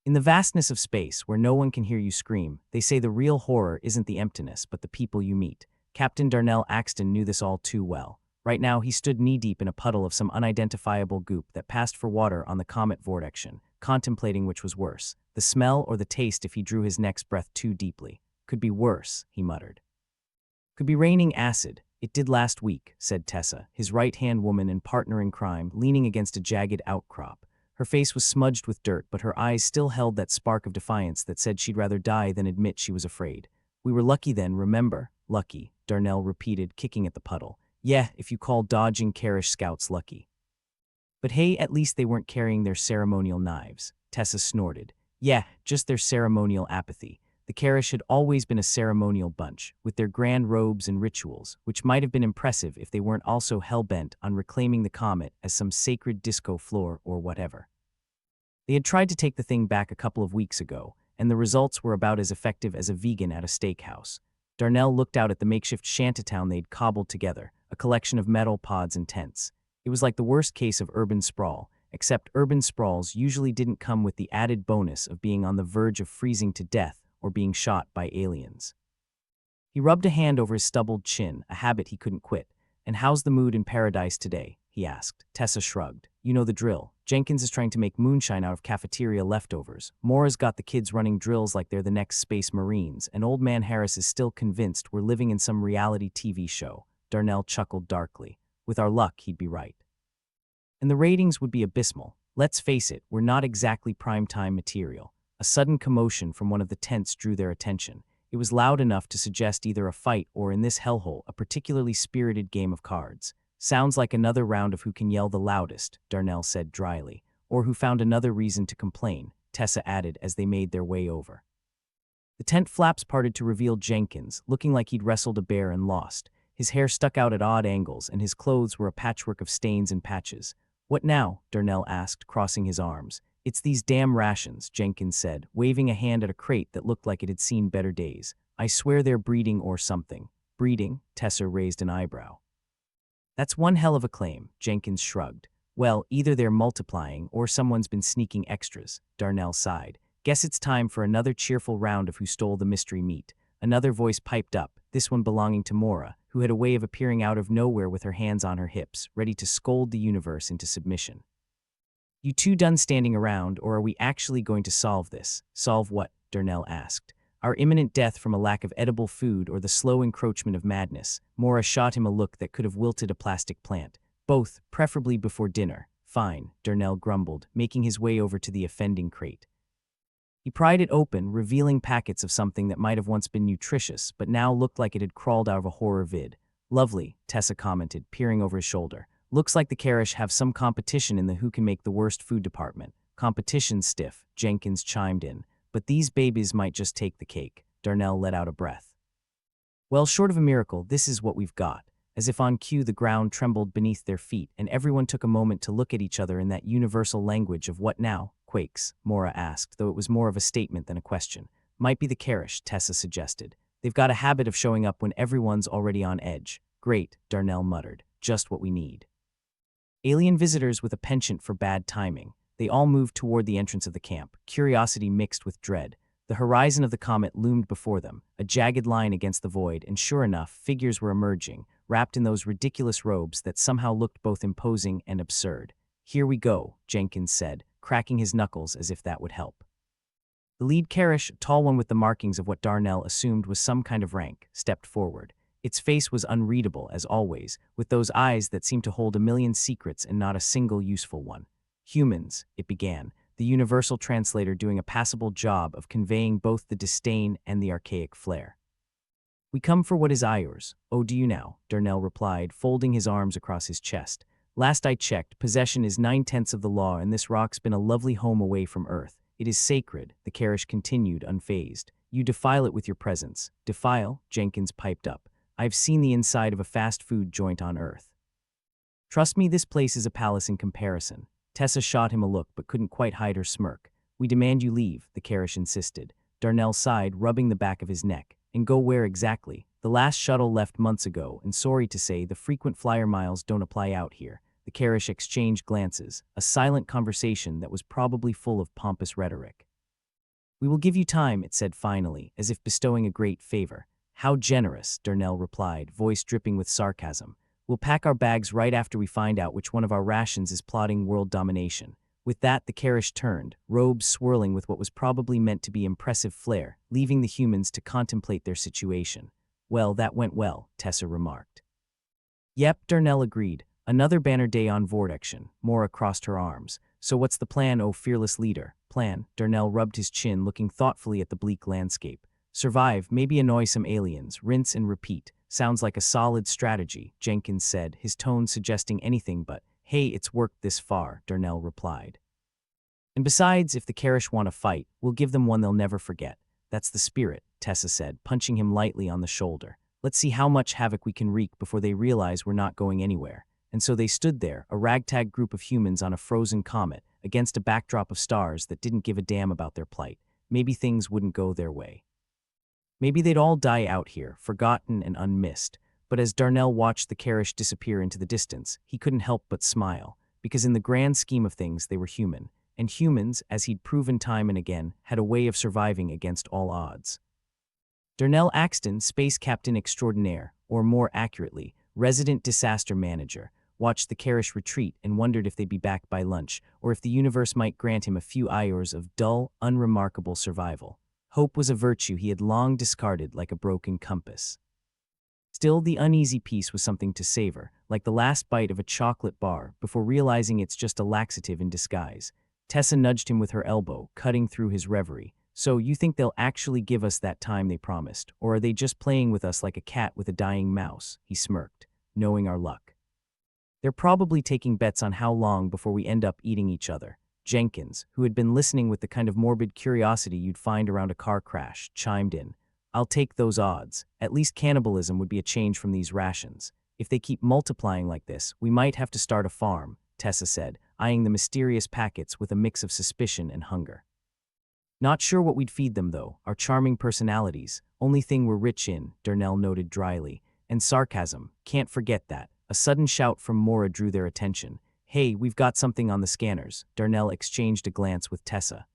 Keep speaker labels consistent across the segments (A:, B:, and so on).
A: In the vastness of space, where no one can hear you scream, they say the real horror isn't the emptiness, but the people you meet. Captain Darnell Axton knew this all too well. Right now, he stood knee-deep in a puddle of some unidentifiable goop that passed for water on the comet Vortexion, contemplating which was worse, the smell or the taste if he drew his next breath too deeply. Could be worse, he muttered. Could be raining acid. It did last week, said Tessa, his right-hand woman and partner in crime, leaning against a jagged outcrop. Her face was smudged with dirt, but her eyes still held that spark of defiance that said she'd rather die than admit she was afraid. We were lucky then, remember? Lucky, Darnell repeated, kicking at the puddle. Yeah, if you call dodging Karish scouts lucky. But hey, at least they weren't carrying their ceremonial knives. Tessa snorted. Yeah, just their ceremonial apathy. The Karish had always been a ceremonial bunch, with their grand robes and rituals, which might have been impressive if they weren't also hell-bent on reclaiming the comet as some sacred disco floor or whatever. They had tried to take the thing back a couple of weeks ago, and the results were about as effective as a vegan at a steakhouse. Darnell looked out at the makeshift shantytown they'd cobbled together, a collection of metal pods and tents. It was like the worst case of urban sprawl, except urban sprawls usually didn't come with the added bonus of being on the verge of freezing to death or being shot by aliens. He rubbed a hand over his stubbled chin, a habit he couldn't quit. And how's the mood in paradise today? He asked. Tessa shrugged. You know the drill. Jenkins is trying to make moonshine out of cafeteria leftovers. Mora's got the kids running drills like they're the next Space Marines, and Old Man Harris is still convinced we're living in some reality TV show. Darnell chuckled darkly. With our luck, he'd be right. And the ratings would be abysmal. Let's face it, we're not exactly prime-time material. A sudden commotion from one of the tents drew their attention. It was loud enough to suggest either a fight or, in this hellhole, a particularly spirited game of cards. Sounds like another round of who can yell the loudest, Darnell said dryly. Or who found another reason to complain, Tessa added as they made their way over. The tent flaps parted to reveal Jenkins, looking like he'd wrestled a bear and lost. His hair stuck out at odd angles, and his clothes were a patchwork of stains and patches. What now? Darnell asked, crossing his arms. It's these damn rations, Jenkins said, waving a hand at a crate that looked like it had seen better days. I swear they're breeding or something. Breeding? Tessa raised an eyebrow. That's one hell of a claim, Jenkins shrugged. Well, either they're multiplying or someone's been sneaking extras, Darnell sighed. Guess it's time for another cheerful round of who stole the mystery meat. Another voice piped up, this one belonging to Mora, who had a way of appearing out of nowhere with her hands on her hips, ready to scold the universe into submission. You two done standing around, or are we actually going to solve this? Solve what? Darnell asked. Our imminent death from a lack of edible food or the slow encroachment of madness. Mora shot him a look that could have wilted a plastic plant. Both, preferably before dinner. Fine, Darnell grumbled, making his way over to the offending crate. He pried it open, revealing packets of something that might have once been nutritious, but now looked like it had crawled out of a horror vid. Lovely, Tessa commented, peering over his shoulder. Looks like the Karish have some competition in the who can make the worst food department. Competition's stiff, Jenkins chimed in. But these babies might just take the cake. Darnell let out a breath. Well, short of a miracle, this is what we've got. As if on cue, the ground trembled beneath their feet, and everyone took a moment to look at each other in that universal language of what now? Quakes, Mora asked, though it was more of a statement than a question. Might be the Karish, Tessa suggested. They've got a habit of showing up when everyone's already on edge. Great, Darnell muttered. Just what we need. Alien visitors with a penchant for bad timing. They all moved toward the entrance of the camp, curiosity mixed with dread. The horizon of the comet loomed before them, a jagged line against the void, and sure enough, figures were emerging, wrapped in those ridiculous robes that somehow looked both imposing and absurd. Here we go, Jenkins said, cracking his knuckles as if that would help. The lead Karish, a tall one with the markings of what Darnell assumed was some kind of rank, stepped forward. Its face was unreadable, as always, with those eyes that seemed to hold a million secrets and not a single useful one. Humans, it began, the universal translator doing a passable job of conveying both the disdain and the archaic flair. We come for what is ours. Oh, do you now? Darnell replied, folding his arms across his chest. Last I checked, possession is 9/10 of the law, and this rock's been a lovely home away from Earth. It is sacred, the Karish continued, unfazed. You defile it with your presence. Defile? Jenkins piped up. I've seen the inside of a fast food joint on Earth. Trust me, this place is a palace in comparison. Tessa shot him a look but couldn't quite hide her smirk. We demand you leave, the Karish insisted. Darnell sighed, rubbing the back of his neck. And go where exactly? The last shuttle left months ago, and sorry to say, the frequent flyer miles don't apply out here. The Karish exchanged glances, a silent conversation that was probably full of pompous rhetoric. We will give you time, it said finally, as if bestowing a great favor. How generous, Darnell replied, voice dripping with sarcasm. We'll pack our bags right after we find out which one of our rations is plotting world domination. With that, the Karish turned, robes swirling with what was probably meant to be impressive flair, leaving the humans to contemplate their situation. Well, that went well, Tessa remarked. Yep, Darnell agreed. Another banner day on Vortexion, Mora crossed her arms. So what's the plan, oh fearless leader? Plan, Darnell rubbed his chin, looking thoughtfully at the bleak landscape. Survive, maybe annoy some aliens, rinse and repeat. Sounds like a solid strategy, Jenkins said, his tone suggesting anything but, hey, it's worked this far, Darnell replied. And besides, if the Karish want to fight, we'll give them one they'll never forget. That's the spirit, Tessa said, punching him lightly on the shoulder. Let's see how much havoc we can wreak before they realize we're not going anywhere. And so they stood there, a ragtag group of humans on a frozen comet, against a backdrop of stars that didn't give a damn about their plight. Maybe things wouldn't go their way. Maybe they'd all die out here, forgotten and unmissed. But as Darnell watched the Karish disappear into the distance, he couldn't help but smile, because in the grand scheme of things they were human, and humans, as he'd proven time and again, had a way of surviving against all odds. Darnell Axton, Space Captain Extraordinaire, or more accurately, Resident Disaster Manager, watched the Karish retreat and wondered if they'd be back by lunch, or if the universe might grant him a few hours of dull, unremarkable survival. Hope was a virtue he had long discarded like a broken compass. Still, the uneasy piece was something to savor, like the last bite of a chocolate bar, before realizing it's just a laxative in disguise. Tessa nudged him with her elbow, cutting through his reverie. So, you think they'll actually give us that time they promised, or are they just playing with us like a cat with a dying mouse? He smirked, knowing our luck. They're probably taking bets on how long before we end up eating each other. Jenkins, who had been listening with the kind of morbid curiosity you'd find around a car crash, chimed in. I'll take those odds. At least cannibalism would be a change from these rations. If they keep multiplying like this, we might have to start a farm, Tessa said, eyeing the mysterious packets with a mix of suspicion and hunger. Not sure what we'd feed them, though. Our charming personalities. Only thing we're rich in, Darnell noted dryly. And sarcasm. Can't forget that. A sudden shout from Mora drew their attention. Hey, we've got something on the scanners. Darnell exchanged a glance with Tessa.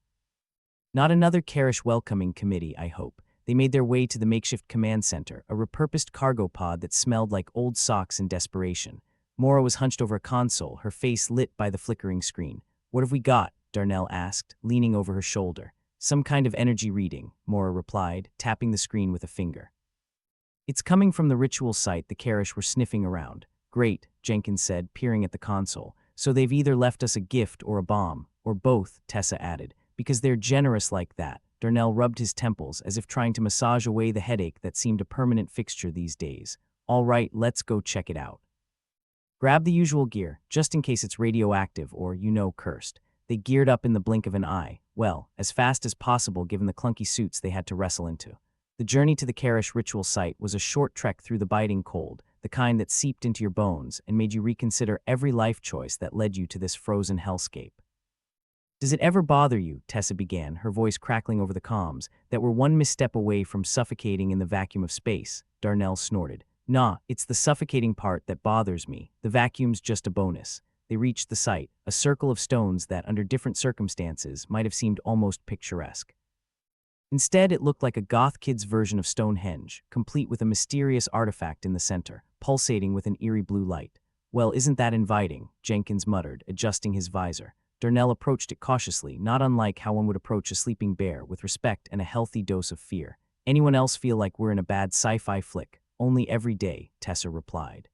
A: Not another Karish welcoming committee, I hope. They made their way to the makeshift command center, a repurposed cargo pod that smelled like old socks in desperation. Mora was hunched over a console, her face lit by the flickering screen. What have we got? Darnell asked, leaning over her shoulder. Some kind of energy reading, Mora replied, tapping the screen with a finger. It's coming from the ritual site the Karish were sniffing around. Great, Jenkins said, peering at the console. So they've either left us a gift or a bomb, or both, Tessa added, because they're generous like that. Darnell rubbed his temples as if trying to massage away the headache that seemed a permanent fixture these days. All right, let's go check it out. Grab the usual gear, just in case it's radioactive or, cursed. They geared up in the blink of an eye, well, as fast as possible given the clunky suits they had to wrestle into. The journey to the Karish ritual site was a short trek through the biting cold, the kind that seeped into your bones and made you reconsider every life choice that led you to this frozen hellscape. Does it ever bother you, Tessa began, her voice crackling over the comms, that we're one misstep away from suffocating in the vacuum of space? Darnell snorted. Nah, it's the suffocating part that bothers me. The vacuum's just a bonus. They reached the site, a circle of stones that, under different circumstances, might have seemed almost picturesque. Instead, it looked like a goth kid's version of Stonehenge, complete with a mysterious artifact in the center, pulsating with an eerie blue light. Well, isn't that inviting? Jenkins muttered, adjusting his visor. Darnell approached it cautiously, not unlike how one would approach a sleeping bear, with respect and a healthy dose of fear. Anyone else feel like we're in a bad sci-fi flick? Only every day, Tessa replied.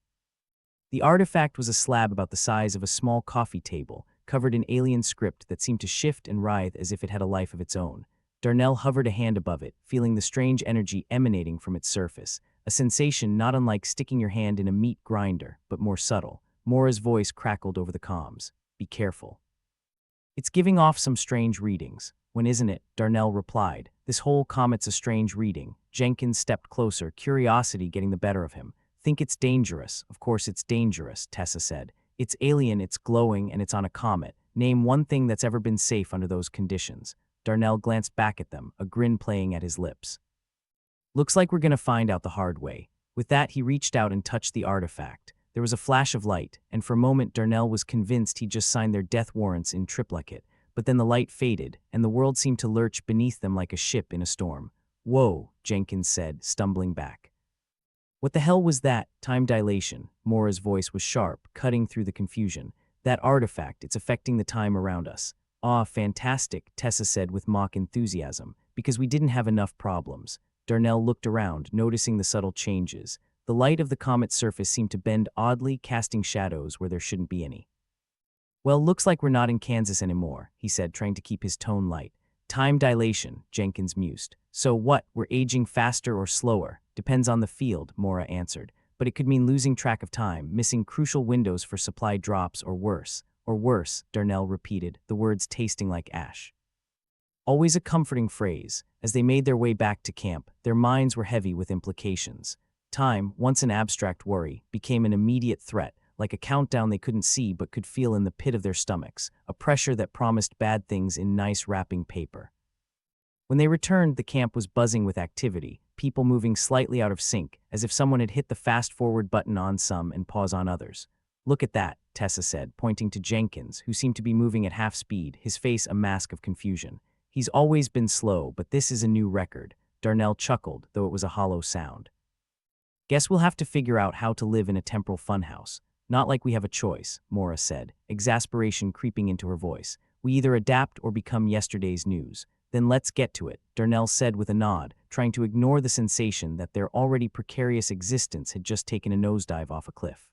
A: The artifact was a slab about the size of a small coffee table, covered in alien script that seemed to shift and writhe as if it had a life of its own. Darnell hovered a hand above it, feeling the strange energy emanating from its surface, a sensation not unlike sticking your hand in a meat grinder, but more subtle. Mora's voice crackled over the comms. Be careful. It's giving off some strange readings. When isn't it? Darnell replied. This whole comet's a strange reading. Jenkins stepped closer, curiosity getting the better of him. Think it's dangerous. Of course it's dangerous, Tessa said. It's alien, it's glowing, and it's on a comet. Name one thing that's ever been safe under those conditions. Darnell glanced back at them, a grin playing at his lips. Looks like we're gonna find out the hard way. With that, he reached out and touched the artifact. There was a flash of light, and for a moment Darnell was convinced he'd just signed their death warrants in triplicate, but then the light faded, and the world seemed to lurch beneath them like a ship in a storm. "Whoa," Jenkins said, stumbling back. "What the hell was that?" "Time dilation." Mora's voice was sharp, cutting through the confusion. "That artifact, it's affecting the time around us." "Ah, fantastic," Tessa said with mock enthusiasm, "because we didn't have enough problems." Darnell looked around, noticing the subtle changes. The light of the comet's surface seemed to bend oddly, casting shadows where there shouldn't be any. "Well, looks like we're not in Kansas anymore," he said, trying to keep his tone light. "Time dilation," Jenkins mused. "So what, we're aging faster or slower?" "Depends on the field," Mora answered. "But it could mean losing track of time, missing crucial windows for supply drops, or worse." "Or worse," Darnell repeated, the words tasting like ash. Always a comforting phrase. As they made their way back to camp, their minds were heavy with implications. Time, once an abstract worry, became an immediate threat, like a countdown they couldn't see but could feel in the pit of their stomachs, a pressure that promised bad things in nice wrapping paper. When they returned, the camp was buzzing with activity, people moving slightly out of sync, as if someone had hit the fast-forward button on some and pause on others. "Look at that," Tessa said, pointing to Jenkins, who seemed to be moving at half speed, his face a mask of confusion. "He's always been slow, but this is a new record." Darnell chuckled, though it was a hollow sound. "Guess we'll have to figure out how to live in a temporal funhouse. Not like we have a choice," Mora said, exasperation creeping into her voice. "We either adapt or become yesterday's news." "Then let's get to it," Darnell said with a nod, trying to ignore the sensation that their already precarious existence had just taken a nosedive off a cliff.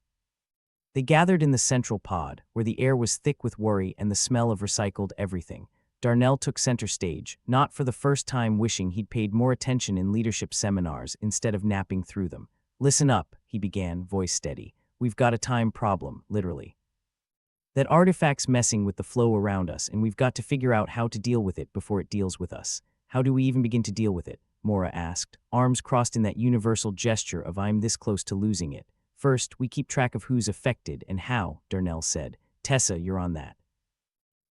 A: They gathered in the central pod, where the air was thick with worry and the smell of recycled everything. Darnell took center stage, not for the first time wishing he'd paid more attention in leadership seminars instead of napping through them. "Listen up," he began, voice steady. "We've got a time problem, literally. That artifact's messing with the flow around us, and we've got to figure out how to deal with it before it deals with us." "How do we even begin to deal with it?" Mora asked, arms crossed in that universal gesture of "I'm this close to losing it." "First, we keep track of who's affected and how," Darnell said. "Tessa, you're on that.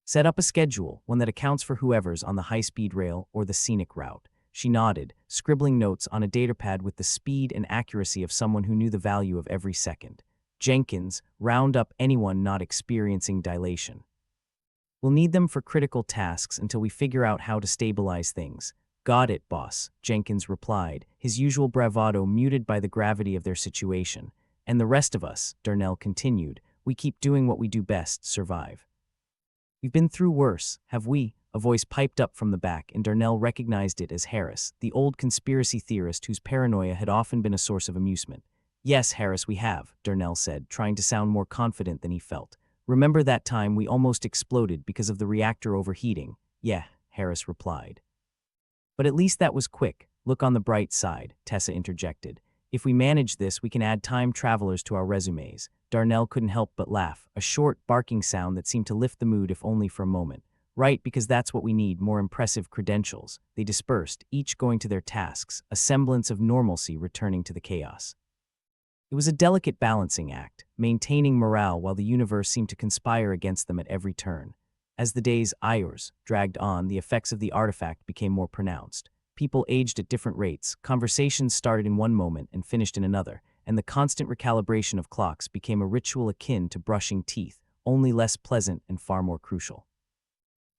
A: Set up a schedule, one that accounts for whoever's on the high-speed rail or the scenic route." She nodded, scribbling notes on a datapad with the speed and accuracy of someone who knew the value of every second. "Jenkins, round up anyone not experiencing dilation. We'll need them for critical tasks until we figure out how to stabilize things." "Got it, boss," Jenkins replied, his usual bravado muted by the gravity of their situation. "And the rest of us," Darnell continued, "we keep doing what we do best, survive. We've been through worse, have we?" A voice piped up from the back, and Darnell recognized it as Harris, the old conspiracy theorist whose paranoia had often been a source of amusement. "Yes, Harris, we have," Darnell said, trying to sound more confident than he felt. "Remember that time we almost exploded because of the reactor overheating?" "Yeah," Harris replied. "But at least that was quick. Look on the bright side," Tessa interjected. "If we manage this, we can add time travelers to our resumes." Darnell couldn't help but laugh, a short, barking sound that seemed to lift the mood if only for a moment. "Right, because that's what we need, more impressive credentials." They dispersed, each going to their tasks, a semblance of normalcy returning to the chaos. It was a delicate balancing act, maintaining morale while the universe seemed to conspire against them at every turn. As the days, hours, dragged on, the effects of the artifact became more pronounced. People aged at different rates, conversations started in one moment and finished in another, and the constant recalibration of clocks became a ritual akin to brushing teeth, only less pleasant and far more crucial.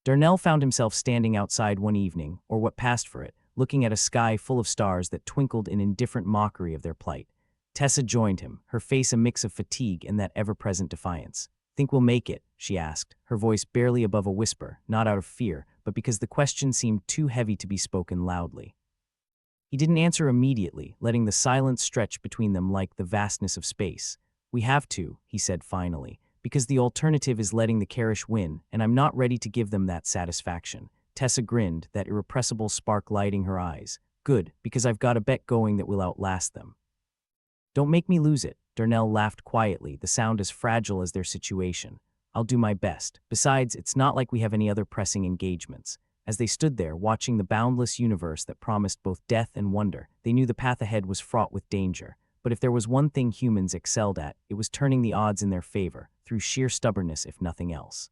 A: Darnell found himself standing outside one evening, or what passed for it, looking at a sky full of stars that twinkled in indifferent mockery of their plight. Tessa joined him, her face a mix of fatigue and that ever-present defiance. "Think we'll make it?" she asked, her voice barely above a whisper, not out of fear, but because the question seemed too heavy to be spoken loudly. He didn't answer immediately, letting the silence stretch between them like the vastness of space. "We have to," he said finally, "because the alternative is letting the Karish win, and I'm not ready to give them that satisfaction." Tessa grinned, that irrepressible spark lighting her eyes. "Good, because I've got a bet going that we'll outlast them." "Don't make me lose it," Darnell laughed quietly, the sound as fragile as their situation. "I'll do my best. Besides, it's not like we have any other pressing engagements." As they stood there, watching the boundless universe that promised both death and wonder, they knew the path ahead was fraught with danger. But if there was one thing humans excelled at, it was turning the odds in their favor, through sheer stubbornness if nothing else.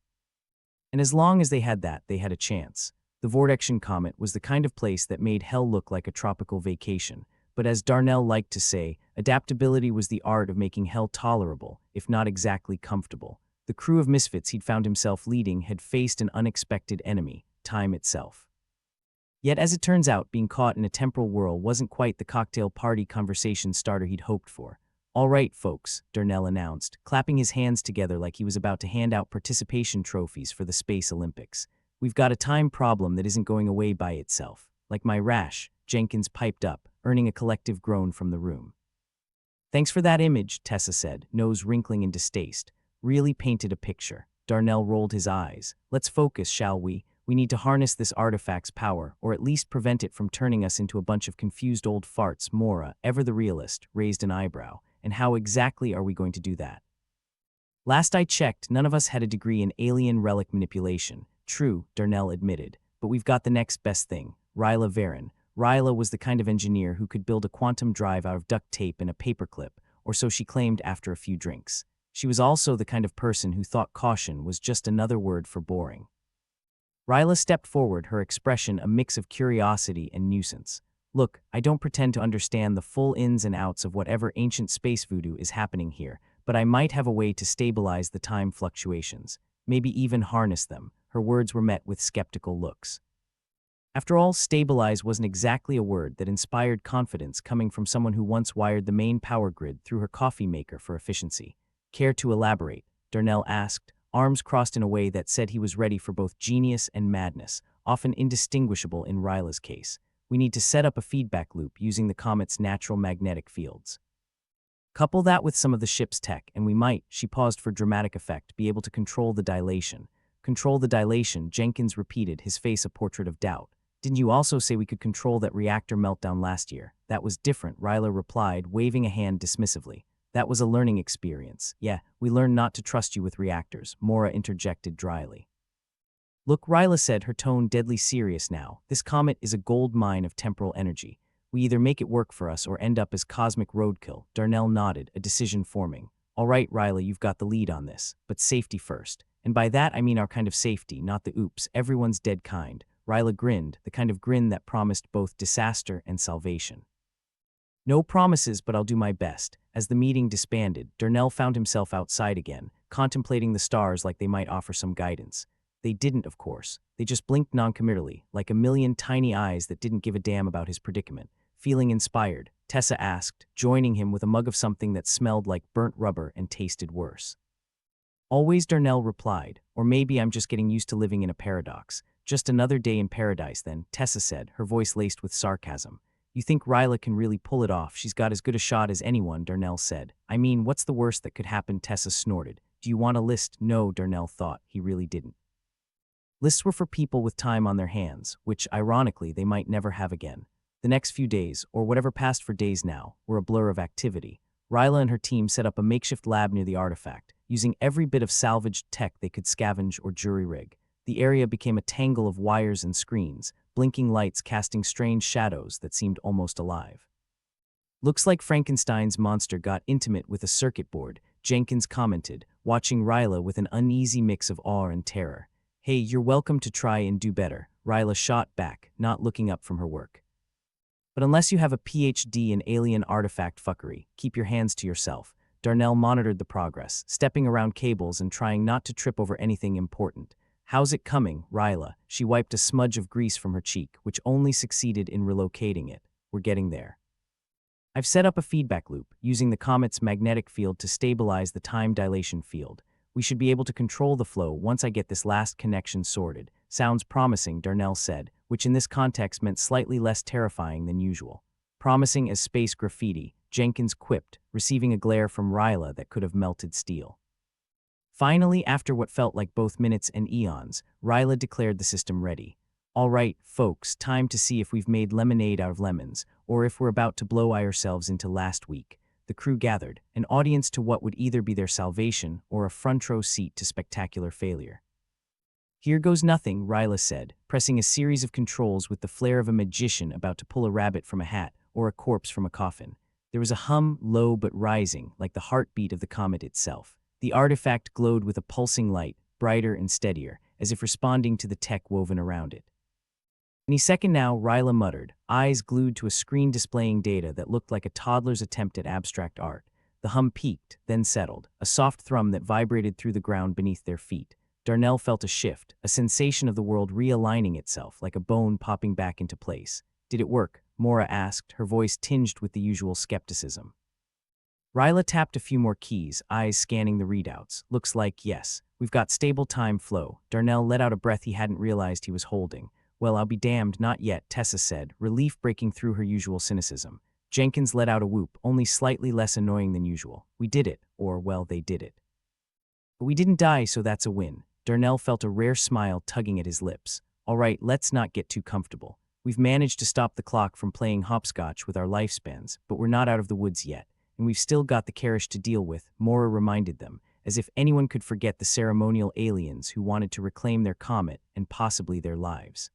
A: And as long as they had that, they had a chance. The Vortexion Comet was the kind of place that made hell look like a tropical vacation. But as Darnell liked to say, adaptability was the art of making hell tolerable, if not exactly comfortable. The crew of misfits he'd found himself leading had faced an unexpected enemy, time itself. Yet as it turns out, being caught in a temporal whirl wasn't quite the cocktail party conversation starter he'd hoped for. "All right, folks," Darnell announced, clapping his hands together like he was about to hand out participation trophies for the Space Olympics. "We've got a time problem that isn't going away by itself. Like my rash," Jenkins piped up, earning a collective groan from the room. "Thanks for that image," Tessa said, nose wrinkling in distaste. "Really painted a picture." Darnell rolled his eyes. "Let's focus, shall we? We need to harness this artifact's power, or at least prevent it from turning us into a bunch of confused old farts." Mora, ever the realist, raised an eyebrow. "And how exactly are we going to do that?" "Last I checked, none of us had a degree in alien relic manipulation." "True," Darnell admitted, "but we've got the next best thing, Ryla Varen." Ryla was the kind of engineer who could build a quantum drive out of duct tape and a paperclip, or so she claimed after a few drinks. She was also the kind of person who thought caution was just another word for boring. Ryla stepped forward, her expression a mix of curiosity and nuisance. "Look, I don't pretend to understand the full ins and outs of whatever ancient space voodoo is happening here, but I might have a way to stabilize the time fluctuations, maybe even harness them." Her words were met with skeptical looks. After all, stabilize wasn't exactly a word that inspired confidence coming from someone who once wired the main power grid through her coffee maker for efficiency. "Care to elaborate?" Darnell asked, arms crossed in a way that said he was ready for both genius and madness, often indistinguishable in Ryla's case. "We need to set up a feedback loop using the comet's natural magnetic fields. Couple that with some of the ship's tech, and we might," she paused for dramatic effect, "be able to control the dilation." "Control the dilation," Jenkins repeated, his face a portrait of doubt. "Didn't you also say we could control that reactor meltdown last year?" "That was different," Ryla replied, waving a hand dismissively. "That was a learning experience." "Yeah, we learned not to trust you with reactors," Mora interjected dryly. "Look," Ryla said, her tone deadly serious now, "this comet is a gold mine of temporal energy. We either make it work for us or end up as cosmic roadkill." Darnell nodded, a decision forming. "All right, Ryla, you've got the lead on this, but safety first. And by that I mean our kind of safety, not the oops, everyone's dead kind." Ryla grinned, the kind of grin that promised both disaster and salvation. "No promises, but I'll do my best." As the meeting disbanded, Darnell found himself outside again, contemplating the stars like they might offer some guidance. They didn't, of course. They just blinked noncommittally, like a million tiny eyes that didn't give a damn about his predicament. "Feeling inspired?" Tessa asked, joining him with a mug of something that smelled like burnt rubber and tasted worse. "Always," Darnell replied, "or maybe I'm just getting used to living in a paradox." "Just another day in paradise then," Tessa said, her voice laced with sarcasm. "You think Ryla can really pull it off? She's got as good a shot as anyone," Darnell said. "I mean, what's the worst that could happen?" Tessa snorted. "Do you want a list?" No, Darnell thought. He really didn't. Lists were for people with time on their hands, which, ironically, they might never have again. The next few days, or whatever passed for days now, were a blur of activity. Ryla and her team set up a makeshift lab near the artifact, using every bit of salvaged tech they could scavenge or jury-rig. The area became a tangle of wires and screens, blinking lights casting strange shadows that seemed almost alive. "Looks like Frankenstein's monster got intimate with a circuit board," Jenkins commented, watching Ryla with an uneasy mix of awe and terror. "Hey, you're welcome to try and do better," Ryla shot back, not looking up from her work. "But unless you have a PhD in alien artifact fuckery, keep your hands to yourself." Darnell monitored the progress, stepping around cables and trying not to trip over anything important. "How's it coming, Ryla?" She wiped a smudge of grease from her cheek, which only succeeded in relocating it. "We're getting there. I've set up a feedback loop, using the comet's magnetic field to stabilize the time dilation field. We should be able to control the flow once I get this last connection sorted." "Sounds promising," Darnell said, which in this context meant slightly less terrifying than usual. "Promising as space graffiti," Jenkins quipped, receiving a glare from Ryla that could have melted steel. Finally, after what felt like both minutes and eons, Ryla declared the system ready. "All right, folks, time to see if we've made lemonade out of lemons, or if we're about to blow ourselves into last week." The crew gathered, an audience to what would either be their salvation or a front-row seat to spectacular failure. "Here goes nothing," Ryla said, pressing a series of controls with the flair of a magician about to pull a rabbit from a hat or a corpse from a coffin. There was a hum, low but rising, like the heartbeat of the comet itself. The artifact glowed with a pulsing light, brighter and steadier, as if responding to the tech woven around it. "Any second now," Ryla muttered, eyes glued to a screen displaying data that looked like a toddler's attempt at abstract art. The hum peaked, then settled, a soft thrum that vibrated through the ground beneath their feet. Darnell felt a shift, a sensation of the world realigning itself, like a bone popping back into place. Did it work? Mora asked, her voice tinged with the usual skepticism. Ryla tapped a few more keys, eyes scanning the readouts. Looks like yes. We've got stable time flow. Darnell let out a breath he hadn't realized he was holding. Well, I'll be damned, not yet, Tessa said, relief breaking through her usual cynicism. Jenkins let out a whoop, only slightly less annoying than usual. We did it, or, well, they did it. But we didn't die, so that's a win. Darnell felt a rare smile tugging at his lips. All right, let's not get too comfortable. We've managed to stop the clock from playing hopscotch with our lifespans, but we're not out of the woods yet. And we've still got the Karish to deal with, Mora reminded them, as if anyone could forget the ceremonial aliens who wanted to reclaim their comet and possibly their lives.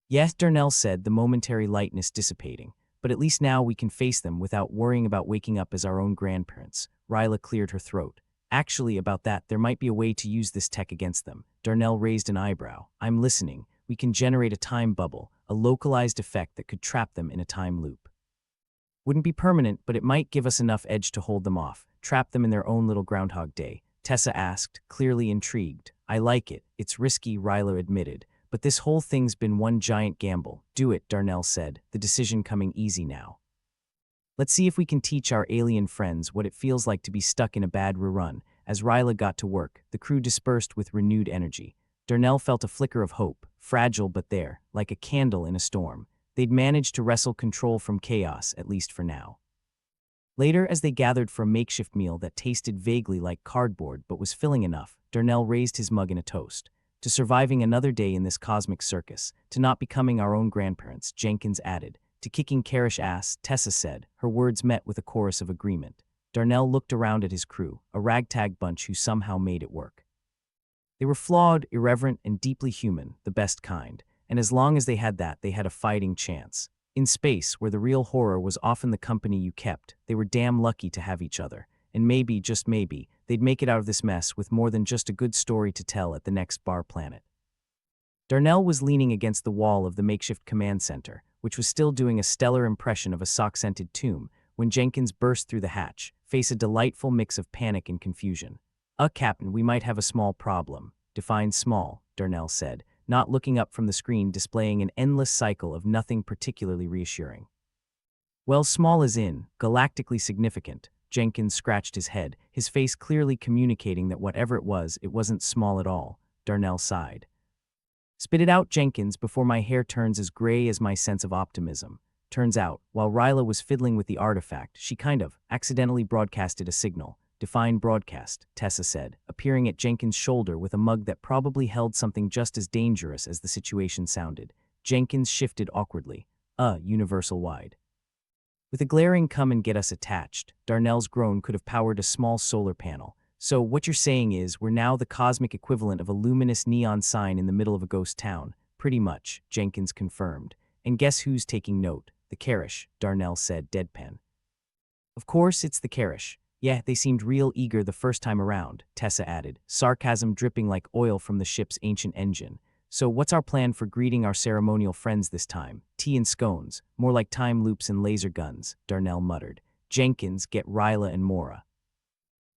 A: Yes, Darnell said, the momentary lightness dissipating, but at least now we can face them without worrying about waking up as our own grandparents. Ryla cleared her throat. Actually, about that, there might be a way to use this tech against them. Darnell raised an eyebrow. I'm listening. We can generate a time bubble, a localized effect that could trap them in a time loop. Wouldn't be permanent, but it might give us enough edge to hold them off, trap them in their own little Groundhog Day. Tessa asked, clearly intrigued. I like it. It's risky, Ryla admitted. But this whole thing's been one giant gamble. Do it, Darnell said, the decision coming easy now. Let's see if we can teach our alien friends what it feels like to be stuck in a bad rerun. As Ryla got to work, the crew dispersed with renewed energy. Darnell felt a flicker of hope, fragile but there, like a candle in a storm. They'd managed to wrestle control from chaos, at least for now. Later, as they gathered for a makeshift meal that tasted vaguely like cardboard but was filling enough, Darnell raised his mug in a toast. To surviving another day in this cosmic circus, to not becoming our own grandparents, Jenkins added. To kicking Karish ass, Tessa said, her words met with a chorus of agreement. Darnell looked around at his crew, a ragtag bunch who somehow made it work. They were flawed, irreverent, and deeply human, the best kind, and as long as they had that, they had a fighting chance. In space, where the real horror was often the company you kept, they were damn lucky to have each other, and maybe, just maybe, they'd make it out of this mess with more than just a good story to tell at the next bar planet. Darnell was leaning against the wall of the makeshift command center, which was still doing a stellar impression of a sock-scented tomb, when Jenkins burst through the hatch, face a delightful mix of panic and confusion. Captain, we might have a small problem. Define small, Darnell said, not looking up from the screen displaying an endless cycle of nothing particularly reassuring. Well, small as in, galactically significant. Jenkins scratched his head, his face clearly communicating that whatever it wasn't small at all. Darnell sighed. Spit it out, Jenkins, before my hair turns as gray as my sense of optimism. Turns out, while Ryla was fiddling with the artifact, she kind of accidentally broadcasted a signal. Define broadcast, Tessa said, appearing at Jenkins' shoulder with a mug that probably held something just as dangerous as the situation sounded. Jenkins shifted awkwardly. Universal-wide. With a glaring come and get us attached, Darnell's groan could have powered a small solar panel. So what you're saying is we're now the cosmic equivalent of a luminous neon sign in the middle of a ghost town. Pretty much, Jenkins confirmed. And guess who's taking note? The Karish, Darnell said, deadpan. Of course it's the Karish. Yeah, they seemed real eager the first time around, Tessa added, sarcasm dripping like oil from the ship's ancient engine. So what's our plan for greeting our ceremonial friends this time? Tea and scones, more like time loops and laser guns, Darnell muttered. Jenkins, get Ryla and Mora.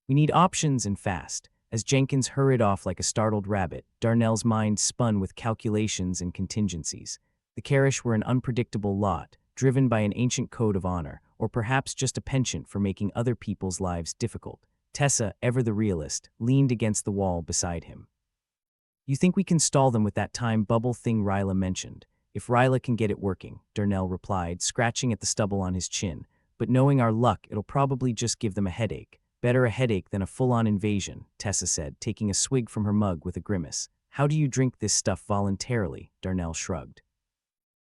A: We need options and fast. As Jenkins hurried off like a startled rabbit, Darnell's mind spun with calculations and contingencies. The Karish were an unpredictable lot, driven by an ancient code of honor, or perhaps just a penchant for making other people's lives difficult. Tessa, ever the realist, leaned against the wall beside him. You think we can stall them with that time bubble thing Ryla mentioned? If Ryla can get it working, Darnell replied, scratching at the stubble on his chin. But knowing our luck, it'll probably just give them a headache. Better a headache than a full-on invasion, Tessa said, taking a swig from her mug with a grimace. How do you drink this stuff voluntarily? Darnell shrugged.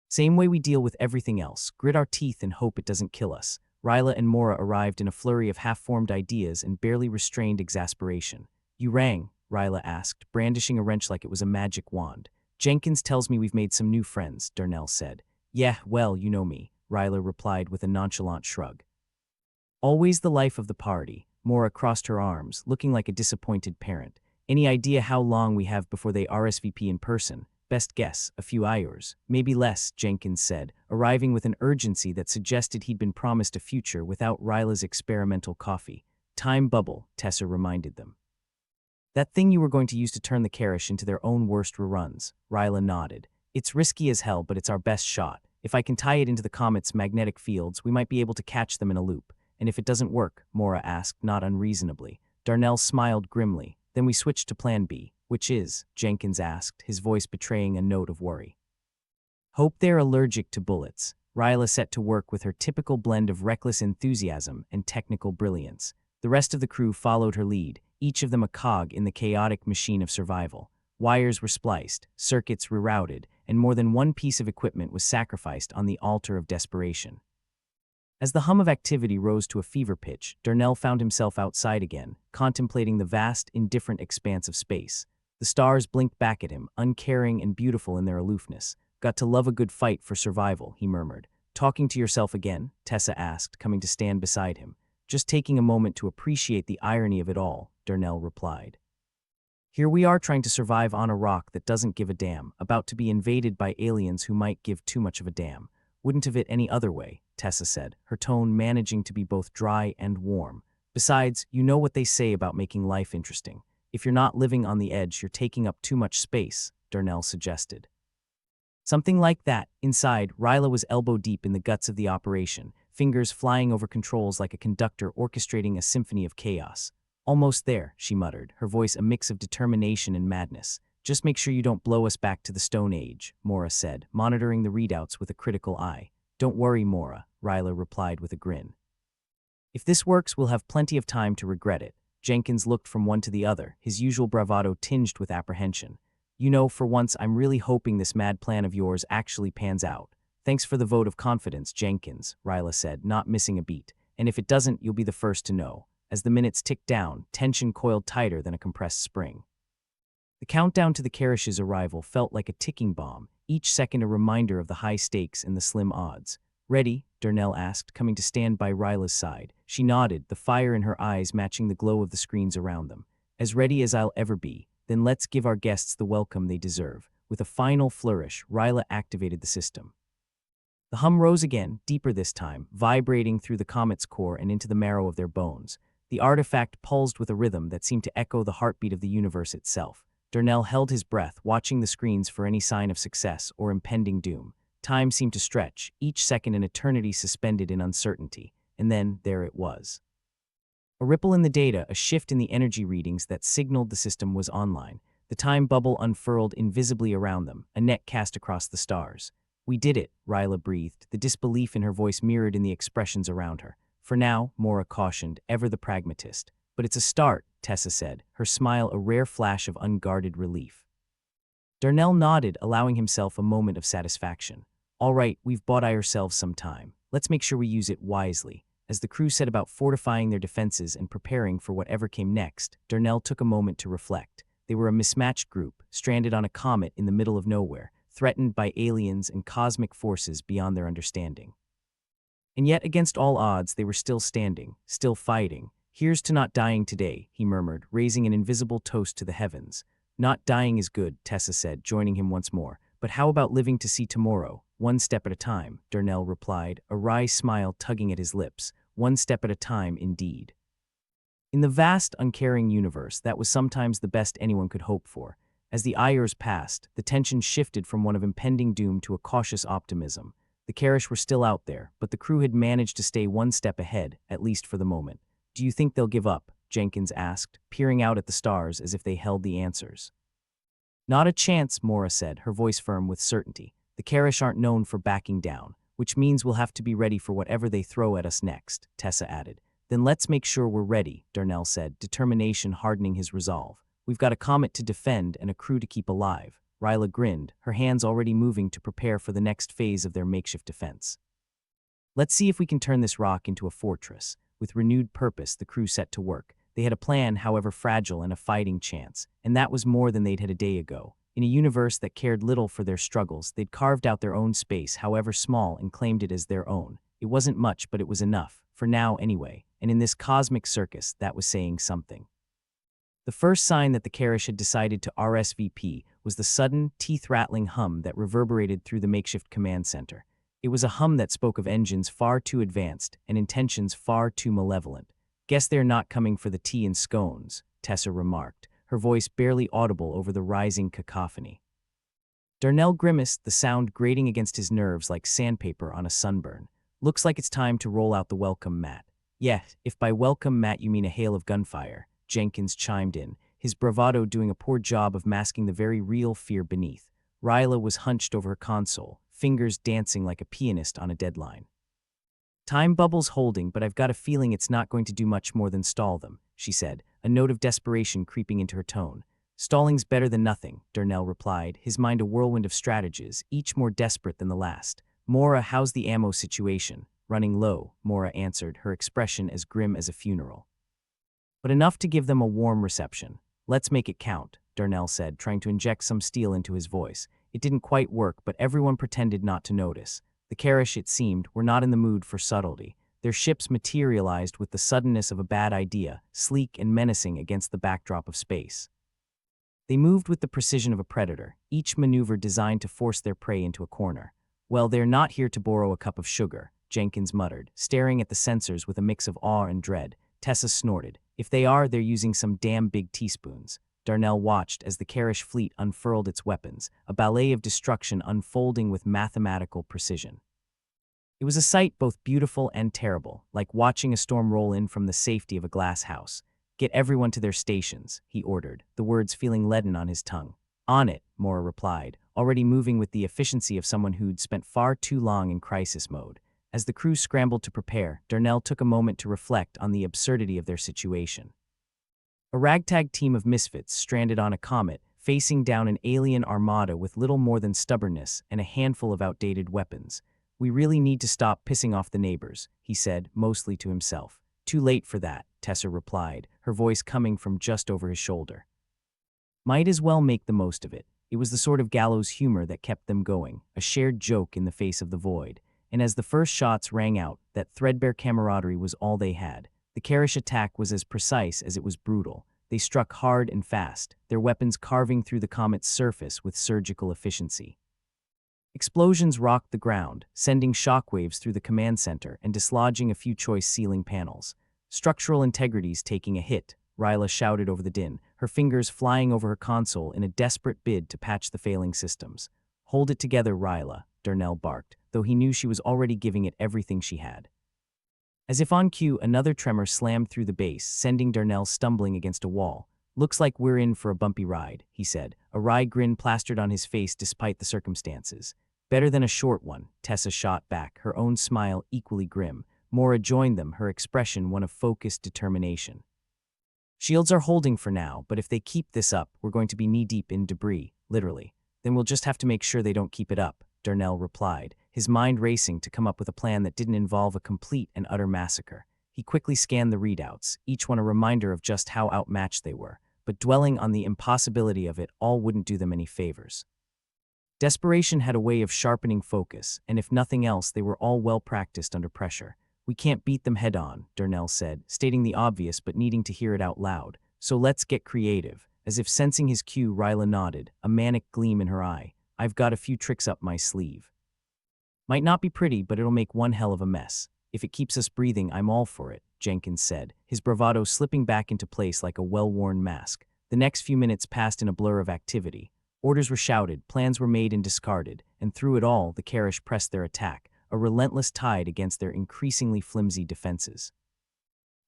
A: Same way we deal with everything else, grit our teeth and hope it doesn't kill us. Ryla and Mora arrived in a flurry of half-formed ideas and barely restrained exasperation. You rang? Ryla asked, brandishing a wrench like it was a magic wand. Jenkins tells me we've made some new friends, Darnell said. Yeah, well, you know me, Ryla replied with a nonchalant shrug. Always the life of the party. Mora crossed her arms, looking like a disappointed parent. Any idea how long we have before they RSVP in person? Best guess, a few hours, maybe less, Jenkins said, arriving with an urgency that suggested he'd been promised a future without Ryla's experimental coffee. Time bubble, Tessa reminded them. That thing you were going to use to turn the Karish into their own worst reruns. Ryla nodded. It's risky as hell, but it's our best shot. If I can tie it into the comet's magnetic fields, we might be able to catch them in a loop. And if it doesn't work, Mora asked, not unreasonably. Darnell smiled grimly. Then we switched to plan B. Which is? Jenkins asked, his voice betraying a note of worry. Hope they're allergic to bullets. Ryla set to work with her typical blend of reckless enthusiasm and technical brilliance. The rest of the crew followed her lead, each of them a cog in the chaotic machine of survival. Wires were spliced, circuits rerouted, and more than one piece of equipment was sacrificed on the altar of desperation. As the hum of activity rose to a fever pitch, Darnell found himself outside again, contemplating the vast, indifferent expanse of space. The stars blinked back at him, uncaring and beautiful in their aloofness. Got to love a good fight for survival, he murmured. Talking to yourself again? Tessa asked, coming to stand beside him. Just taking a moment to appreciate the irony of it all, Darnell replied. Here we are trying to survive on a rock that doesn't give a damn, about to be invaded by aliens who might give too much of a damn. Wouldn't have it any other way, Tessa said, her tone managing to be both dry and warm. Besides, you know what they say about making life interesting. If you're not living on the edge, you're taking up too much space, Darnell suggested. Something like that. Inside, Ryla was elbow-deep in the guts of the operation, fingers flying over controls like a conductor orchestrating a symphony of chaos. Almost there, she muttered, her voice a mix of determination and madness. Just make sure you don't blow us back to the Stone Age, Mora said, monitoring the readouts with a critical eye. Don't worry, Mora, Ryla replied with a grin. If this works, we'll have plenty of time to regret it. Jenkins looked from one to the other, his usual bravado tinged with apprehension. You know, for once, I'm really hoping this mad plan of yours actually pans out. Thanks for the vote of confidence, Jenkins, Ryla said, not missing a beat. And if it doesn't, you'll be the first to know. As the minutes ticked down, tension coiled tighter than a compressed spring. The countdown to the Karish's arrival felt like a ticking bomb, each second a reminder of the high stakes and the slim odds. Ready? Darnell asked, coming to stand by Ryla's side. She nodded, the fire in her eyes matching the glow of the screens around them. As ready as I'll ever be. Then let's give our guests the welcome they deserve. With a final flourish, Ryla activated the system. The hum rose again, deeper this time, vibrating through the comet's core and into the marrow of their bones. The artifact pulsed with a rhythm that seemed to echo the heartbeat of the universe itself. Darnell held his breath, watching the screens for any sign of success or impending doom. Time seemed to stretch, each second an eternity suspended in uncertainty. And then, there it was. A ripple in the data, a shift in the energy readings that signaled the system was online. The time bubble unfurled invisibly around them, a net cast across the stars. We did it, Ryla breathed, the disbelief in her voice mirrored in the expressions around her. For now, Mora cautioned, ever the pragmatist. But it's a start, Tessa said, her smile a rare flash of unguarded relief. Darnell nodded, allowing himself a moment of satisfaction. All right, we've bought ourselves some time. Let's make sure we use it wisely. As the crew set about fortifying their defenses and preparing for whatever came next, Darnell took a moment to reflect. They were a mismatched group, stranded on a comet in the middle of nowhere, threatened by aliens and cosmic forces beyond their understanding. And yet, against all odds, they were still standing, still fighting. Here's to not dying today, he murmured, raising an invisible toast to the heavens. Not dying is good, Tessa said, joining him once more. But how about living to see tomorrow? One step at a time, Darnell replied, a wry smile tugging at his lips. One step at a time, indeed. In the vast, uncaring universe, that was sometimes the best anyone could hope for. As the hours passed, the tension shifted from one of impending doom to a cautious optimism. The Karish were still out there, but the crew had managed to stay one step ahead, at least for the moment. Do you think they'll give up? Jenkins asked, peering out at the stars as if they held the answers. Not a chance, Mora said, her voice firm with certainty. The Karish aren't known for backing down, which means we'll have to be ready for whatever they throw at us next, Tessa added. Then let's make sure we're ready, Darnell said, determination hardening his resolve. We've got a comet to defend and a crew to keep alive. Ryla grinned, her hands already moving to prepare for the next phase of their makeshift defense. Let's see if we can turn this rock into a fortress. With renewed purpose, the crew set to work. They had a plan, however fragile, and a fighting chance, and that was more than they'd had a day ago. In a universe that cared little for their struggles, they'd carved out their own space, however small, and claimed it as their own. It wasn't much, but it was enough, for now anyway, and in this cosmic circus, that was saying something. The first sign that the Karish had decided to RSVP was the sudden, teeth-rattling hum that reverberated through the makeshift command center. It was a hum that spoke of engines far too advanced and intentions far too malevolent. "Guess they're not coming for the tea and scones," Tessa remarked, her voice barely audible over the rising cacophony. Darnell grimaced, the sound grating against his nerves like sandpaper on a sunburn. "Looks like it's time to roll out the welcome mat." "Yeah, if by welcome mat you mean a hail of gunfire," Jenkins chimed in, his bravado doing a poor job of masking the very real fear beneath. Ryla was hunched over her console, fingers dancing like a pianist on a deadline. "Time bubble's holding, but I've got a feeling it's not going to do much more than stall them," she said, a note of desperation creeping into her tone. "Stalling's better than nothing," Darnell replied, his mind a whirlwind of strategies, each more desperate than the last. "Mora, how's the ammo situation?" "Running low," Mora answered, her expression as grim as a funeral. "But enough to give them a warm reception. Let's make it count," Darnell said, trying to inject some steel into his voice. It didn't quite work, but everyone pretended not to notice. The Karish, it seemed, were not in the mood for subtlety. Their ships materialized with the suddenness of a bad idea, sleek and menacing against the backdrop of space. They moved with the precision of a predator, each maneuver designed to force their prey into a corner. "Well, they're not here to borrow a cup of sugar," Jenkins muttered, staring at the sensors with a mix of awe and dread. Tessa snorted. "If they are, they're using some damn big teaspoons." Darnell watched as the Karish fleet unfurled its weapons, a ballet of destruction unfolding with mathematical precision. It was a sight both beautiful and terrible, like watching a storm roll in from the safety of a glass house. "Get everyone to their stations," he ordered, the words feeling leaden on his tongue. "On it," Mora replied, already moving with the efficiency of someone who'd spent far too long in crisis mode. As the crew scrambled to prepare, Darnell took a moment to reflect on the absurdity of their situation. A ragtag team of misfits stranded on a comet, facing down an alien armada with little more than stubbornness and a handful of outdated weapons. "We really need to stop pissing off the neighbors," he said, mostly to himself. "Too late for that," Tessa replied, her voice coming from just over his shoulder. Might as well make the most of it. It was the sort of gallows humor that kept them going, a shared joke in the face of the void. And as the first shots rang out, that threadbare camaraderie was all they had. The Karish attack was as precise as it was brutal. They struck hard and fast, their weapons carving through the comet's surface with surgical efficiency. Explosions rocked the ground, sending shockwaves through the command center and dislodging a few choice ceiling panels. "Structural integrity's taking a hit," Ryla shouted over the din, her fingers flying over her console in a desperate bid to patch the failing systems. "Hold it together, Ryla," Darnell barked, though he knew she was already giving it everything she had. As if on cue, another tremor slammed through the base, sending Darnell stumbling against a wall. "Looks like we're in for a bumpy ride," he said, a wry grin plastered on his face despite the circumstances. "Better than a short one," Tessa shot back, her own smile equally grim. Mora joined them, her expression one of focused determination. "Shields are holding for now, but if they keep this up, we're going to be knee-deep in debris, literally. Then we'll just have to make sure they don't keep it up," Darnell replied, his mind racing to come up with a plan that didn't involve a complete and utter massacre. He quickly scanned the readouts, each one a reminder of just how outmatched they were, but dwelling on the impossibility of it all wouldn't do them any favors. Desperation had a way of sharpening focus, and if nothing else, they were all well practiced under pressure. "We can't beat them head-on," Darnell said, stating the obvious but needing to hear it out loud. "So let's get creative." As if sensing his cue, Ryla nodded, a manic gleam in her eye. "I've got a few tricks up my sleeve. Might not be pretty, but it'll make one hell of a mess. If it keeps us breathing, I'm all for it," Jenkins said, his bravado slipping back into place like a well-worn mask. The next few minutes passed in a blur of activity. Orders were shouted, plans were made and discarded, and through it all, the Karish pressed their attack, a relentless tide against their increasingly flimsy defenses.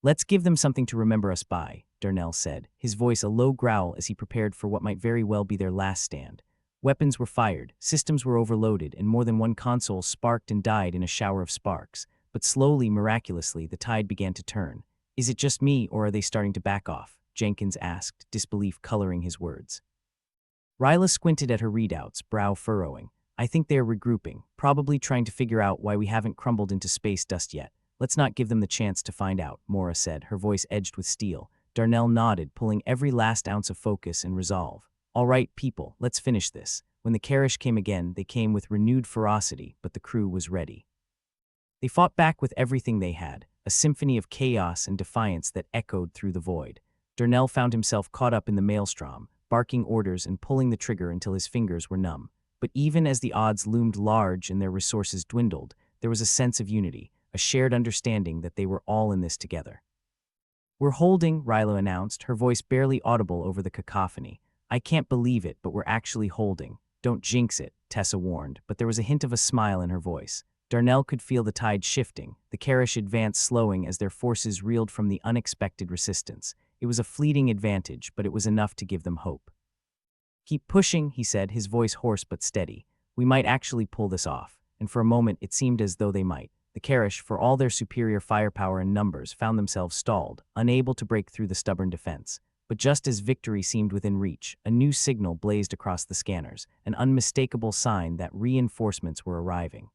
A: "Let's give them something to remember us by," Darnell said, his voice a low growl as he prepared for what might very well be their last stand. Weapons were fired, systems were overloaded, and more than one console sparked and died in a shower of sparks. But slowly, miraculously, the tide began to turn. "Is it just me, or are they starting to back off?" Jenkins asked, disbelief coloring his words. Ryla squinted at her readouts, brow furrowing. "I think they are regrouping, probably trying to figure out why we haven't crumbled into space dust yet. Let's not give them the chance to find out," Mora said, her voice edged with steel. Darnell nodded, pulling every last ounce of focus and resolve. "All right, people, let's finish this." When the Karish came again, they came with renewed ferocity, but the crew was ready. They fought back with everything they had, a symphony of chaos and defiance that echoed through the void. Darnell found himself caught up in the maelstrom, barking orders and pulling the trigger until his fingers were numb. But even as the odds loomed large and their resources dwindled, there was a sense of unity, a shared understanding that they were all in this together. "We're holding," Rilo announced, her voice barely audible over the cacophony. "I can't believe it, but we're actually holding." "Don't jinx it," Tessa warned, but there was a hint of a smile in her voice. Darnell could feel the tide shifting, the Karish advance slowing as their forces reeled from the unexpected resistance. It was a fleeting advantage, but it was enough to give them hope. "Keep pushing," he said, his voice hoarse but steady. "We might actually pull this off." And for a moment it seemed as though they might. The Karish, for all their superior firepower and numbers, found themselves stalled, unable to break through the stubborn defense. But just as victory seemed within reach, a new signal blazed across the scanners, an unmistakable sign that reinforcements were arriving.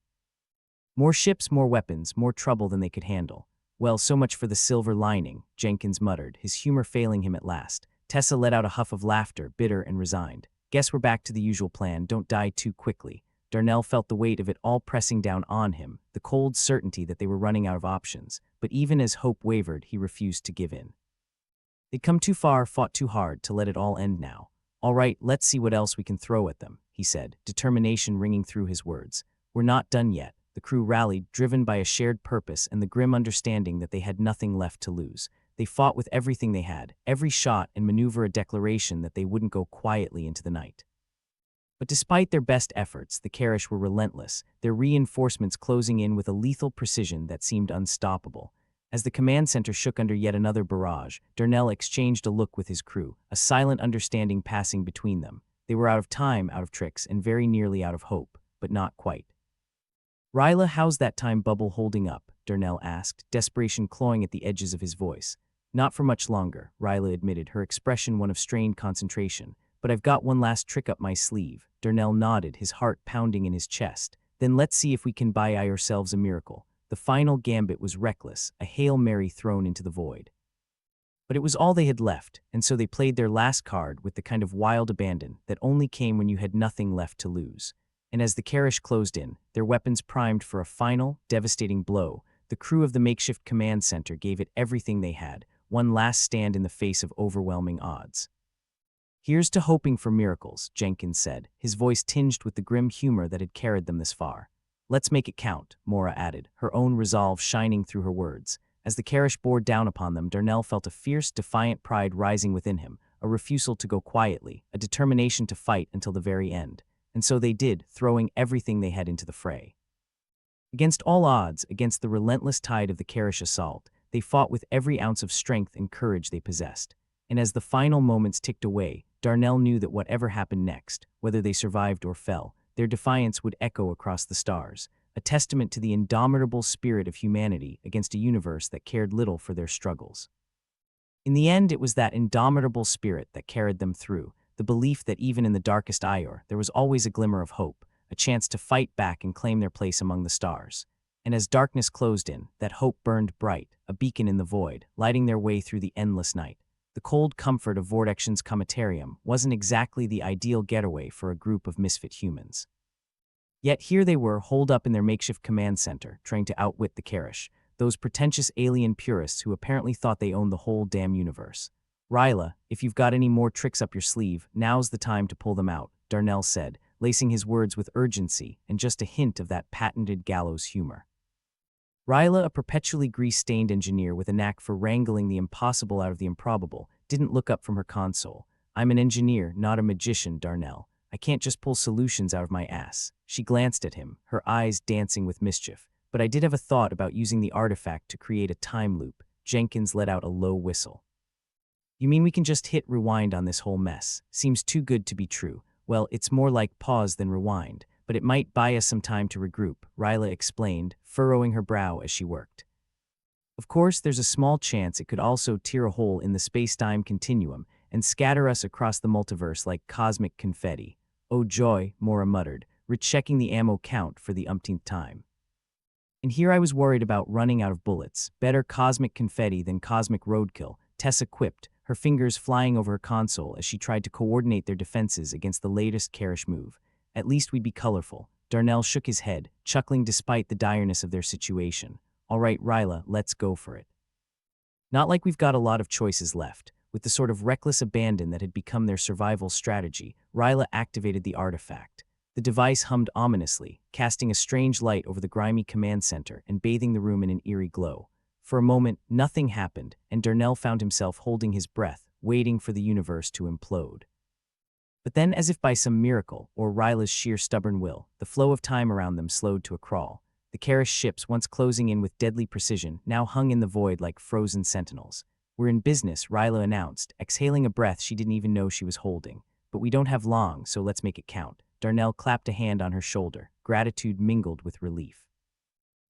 A: More ships, more weapons, more trouble than they could handle. "Well, so much for the silver lining," Jenkins muttered, his humor failing him at last. Tessa let out a huff of laughter, bitter and resigned. "Guess we're back to the usual plan, don't die too quickly." Darnell felt the weight of it all pressing down on him, the cold certainty that they were running out of options. But even as hope wavered, he refused to give in. They'd come too far, fought too hard, to let it all end now. "All right, let's see what else we can throw at them," he said, determination ringing through his words. "We're not done yet." The crew rallied, driven by a shared purpose and the grim understanding that they had nothing left to lose. They fought with everything they had, every shot and maneuver a declaration that they wouldn't go quietly into the night. But despite their best efforts, the Karish were relentless, their reinforcements closing in with a lethal precision that seemed unstoppable. As the command center shook under yet another barrage, Darnell exchanged a look with his crew, a silent understanding passing between them. They were out of time, out of tricks, and very nearly out of hope, but not quite. "Ryla, how's that time bubble holding up?" Darnell asked, desperation clawing at the edges of his voice. "Not for much longer," Ryla admitted, her expression one of strained concentration. "But I've got one last trick up my sleeve." Darnell nodded, his heart pounding in his chest. "Then let's see if we can buy ourselves a miracle." The final gambit was reckless, a Hail Mary thrown into the void. But it was all they had left, and so they played their last card with the kind of wild abandon that only came when you had nothing left to lose. And as the Karish closed in, their weapons primed for a final, devastating blow, the crew of the makeshift command center gave it everything they had, one last stand in the face of overwhelming odds. "Here's to hoping for miracles," Jenkins said, his voice tinged with the grim humor that had carried them this far. "Let's make it count," Mora added, her own resolve shining through her words. As the Karish bore down upon them, Darnell felt a fierce, defiant pride rising within him, a refusal to go quietly, a determination to fight until the very end. And so they did, throwing everything they had into the fray. Against all odds, against the relentless tide of the Karish assault, they fought with every ounce of strength and courage they possessed. And as the final moments ticked away, Darnell knew that whatever happened next, whether they survived or fell, their defiance would echo across the stars, a testament to the indomitable spirit of humanity against a universe that cared little for their struggles. In the end, it was that indomitable spirit that carried them through, the belief that even in the darkest hour, there was always a glimmer of hope, a chance to fight back and claim their place among the stars. And as darkness closed in, that hope burned bright, a beacon in the void, lighting their way through the endless night. The cold comfort of Vortexion's Cometarium wasn't exactly the ideal getaway for a group of misfit humans. Yet here they were, holed up in their makeshift command center, trying to outwit the Karish, those pretentious alien purists who apparently thought they owned the whole damn universe. "Ryla, if you've got any more tricks up your sleeve, now's the time to pull them out," Darnell said, lacing his words with urgency and just a hint of that patented gallows humor. Ryla, a perpetually grease-stained engineer with a knack for wrangling the impossible out of the improbable, didn't look up from her console. "I'm an engineer, not a magician, Darnell. I can't just pull solutions out of my ass." She glanced at him, her eyes dancing with mischief. "But I did have a thought about using the artifact to create a time loop." Jenkins let out a low whistle. "You mean we can just hit rewind on this whole mess? Seems too good to be true." "Well, it's more like pause than rewind, but it might buy us some time to regroup," Ryla explained, furrowing her brow as she worked. "Of course, there's a small chance it could also tear a hole in the space-time continuum and scatter us across the multiverse like cosmic confetti." "Oh joy," Mora muttered, rechecking the ammo count for the umpteenth time. "And here I was worried about running out of bullets. Better cosmic confetti than cosmic roadkill," Tessa quipped, her fingers flying over her console as she tried to coordinate their defenses against the latest Karish move. "At least we'd be colorful." Darnell shook his head, chuckling despite the direness of their situation. "All right, Ryla, let's go for it. Not like we've got a lot of choices left. With the sort of reckless abandon that had become their survival strategy, Ryla activated the artifact. The device hummed ominously, casting a strange light over the grimy command center and bathing the room in an eerie glow. For a moment, nothing happened, and Darnell found himself holding his breath, waiting for the universe to implode. But then, as if by some miracle, or Ryla's sheer stubborn will, the flow of time around them slowed to a crawl. The Karish ships, once closing in with deadly precision, now hung in the void like frozen sentinels. "We're in business," Ryla announced, exhaling a breath she didn't even know she was holding. "But we don't have long, so let's make it count." Darnell clapped a hand on her shoulder, gratitude mingled with relief.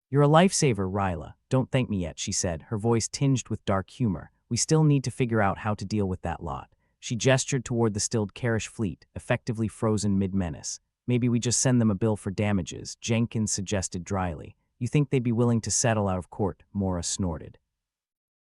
A: "You're a lifesaver, Ryla. Don't thank me yet," she said, her voice tinged with dark humor. "We still need to figure out how to deal with that lot." She gestured toward the stilled Karish fleet, effectively frozen mid-menace. "Maybe we just send them a bill for damages," Jenkins suggested dryly. "You think they'd be willing to settle out of court?" Mora snorted.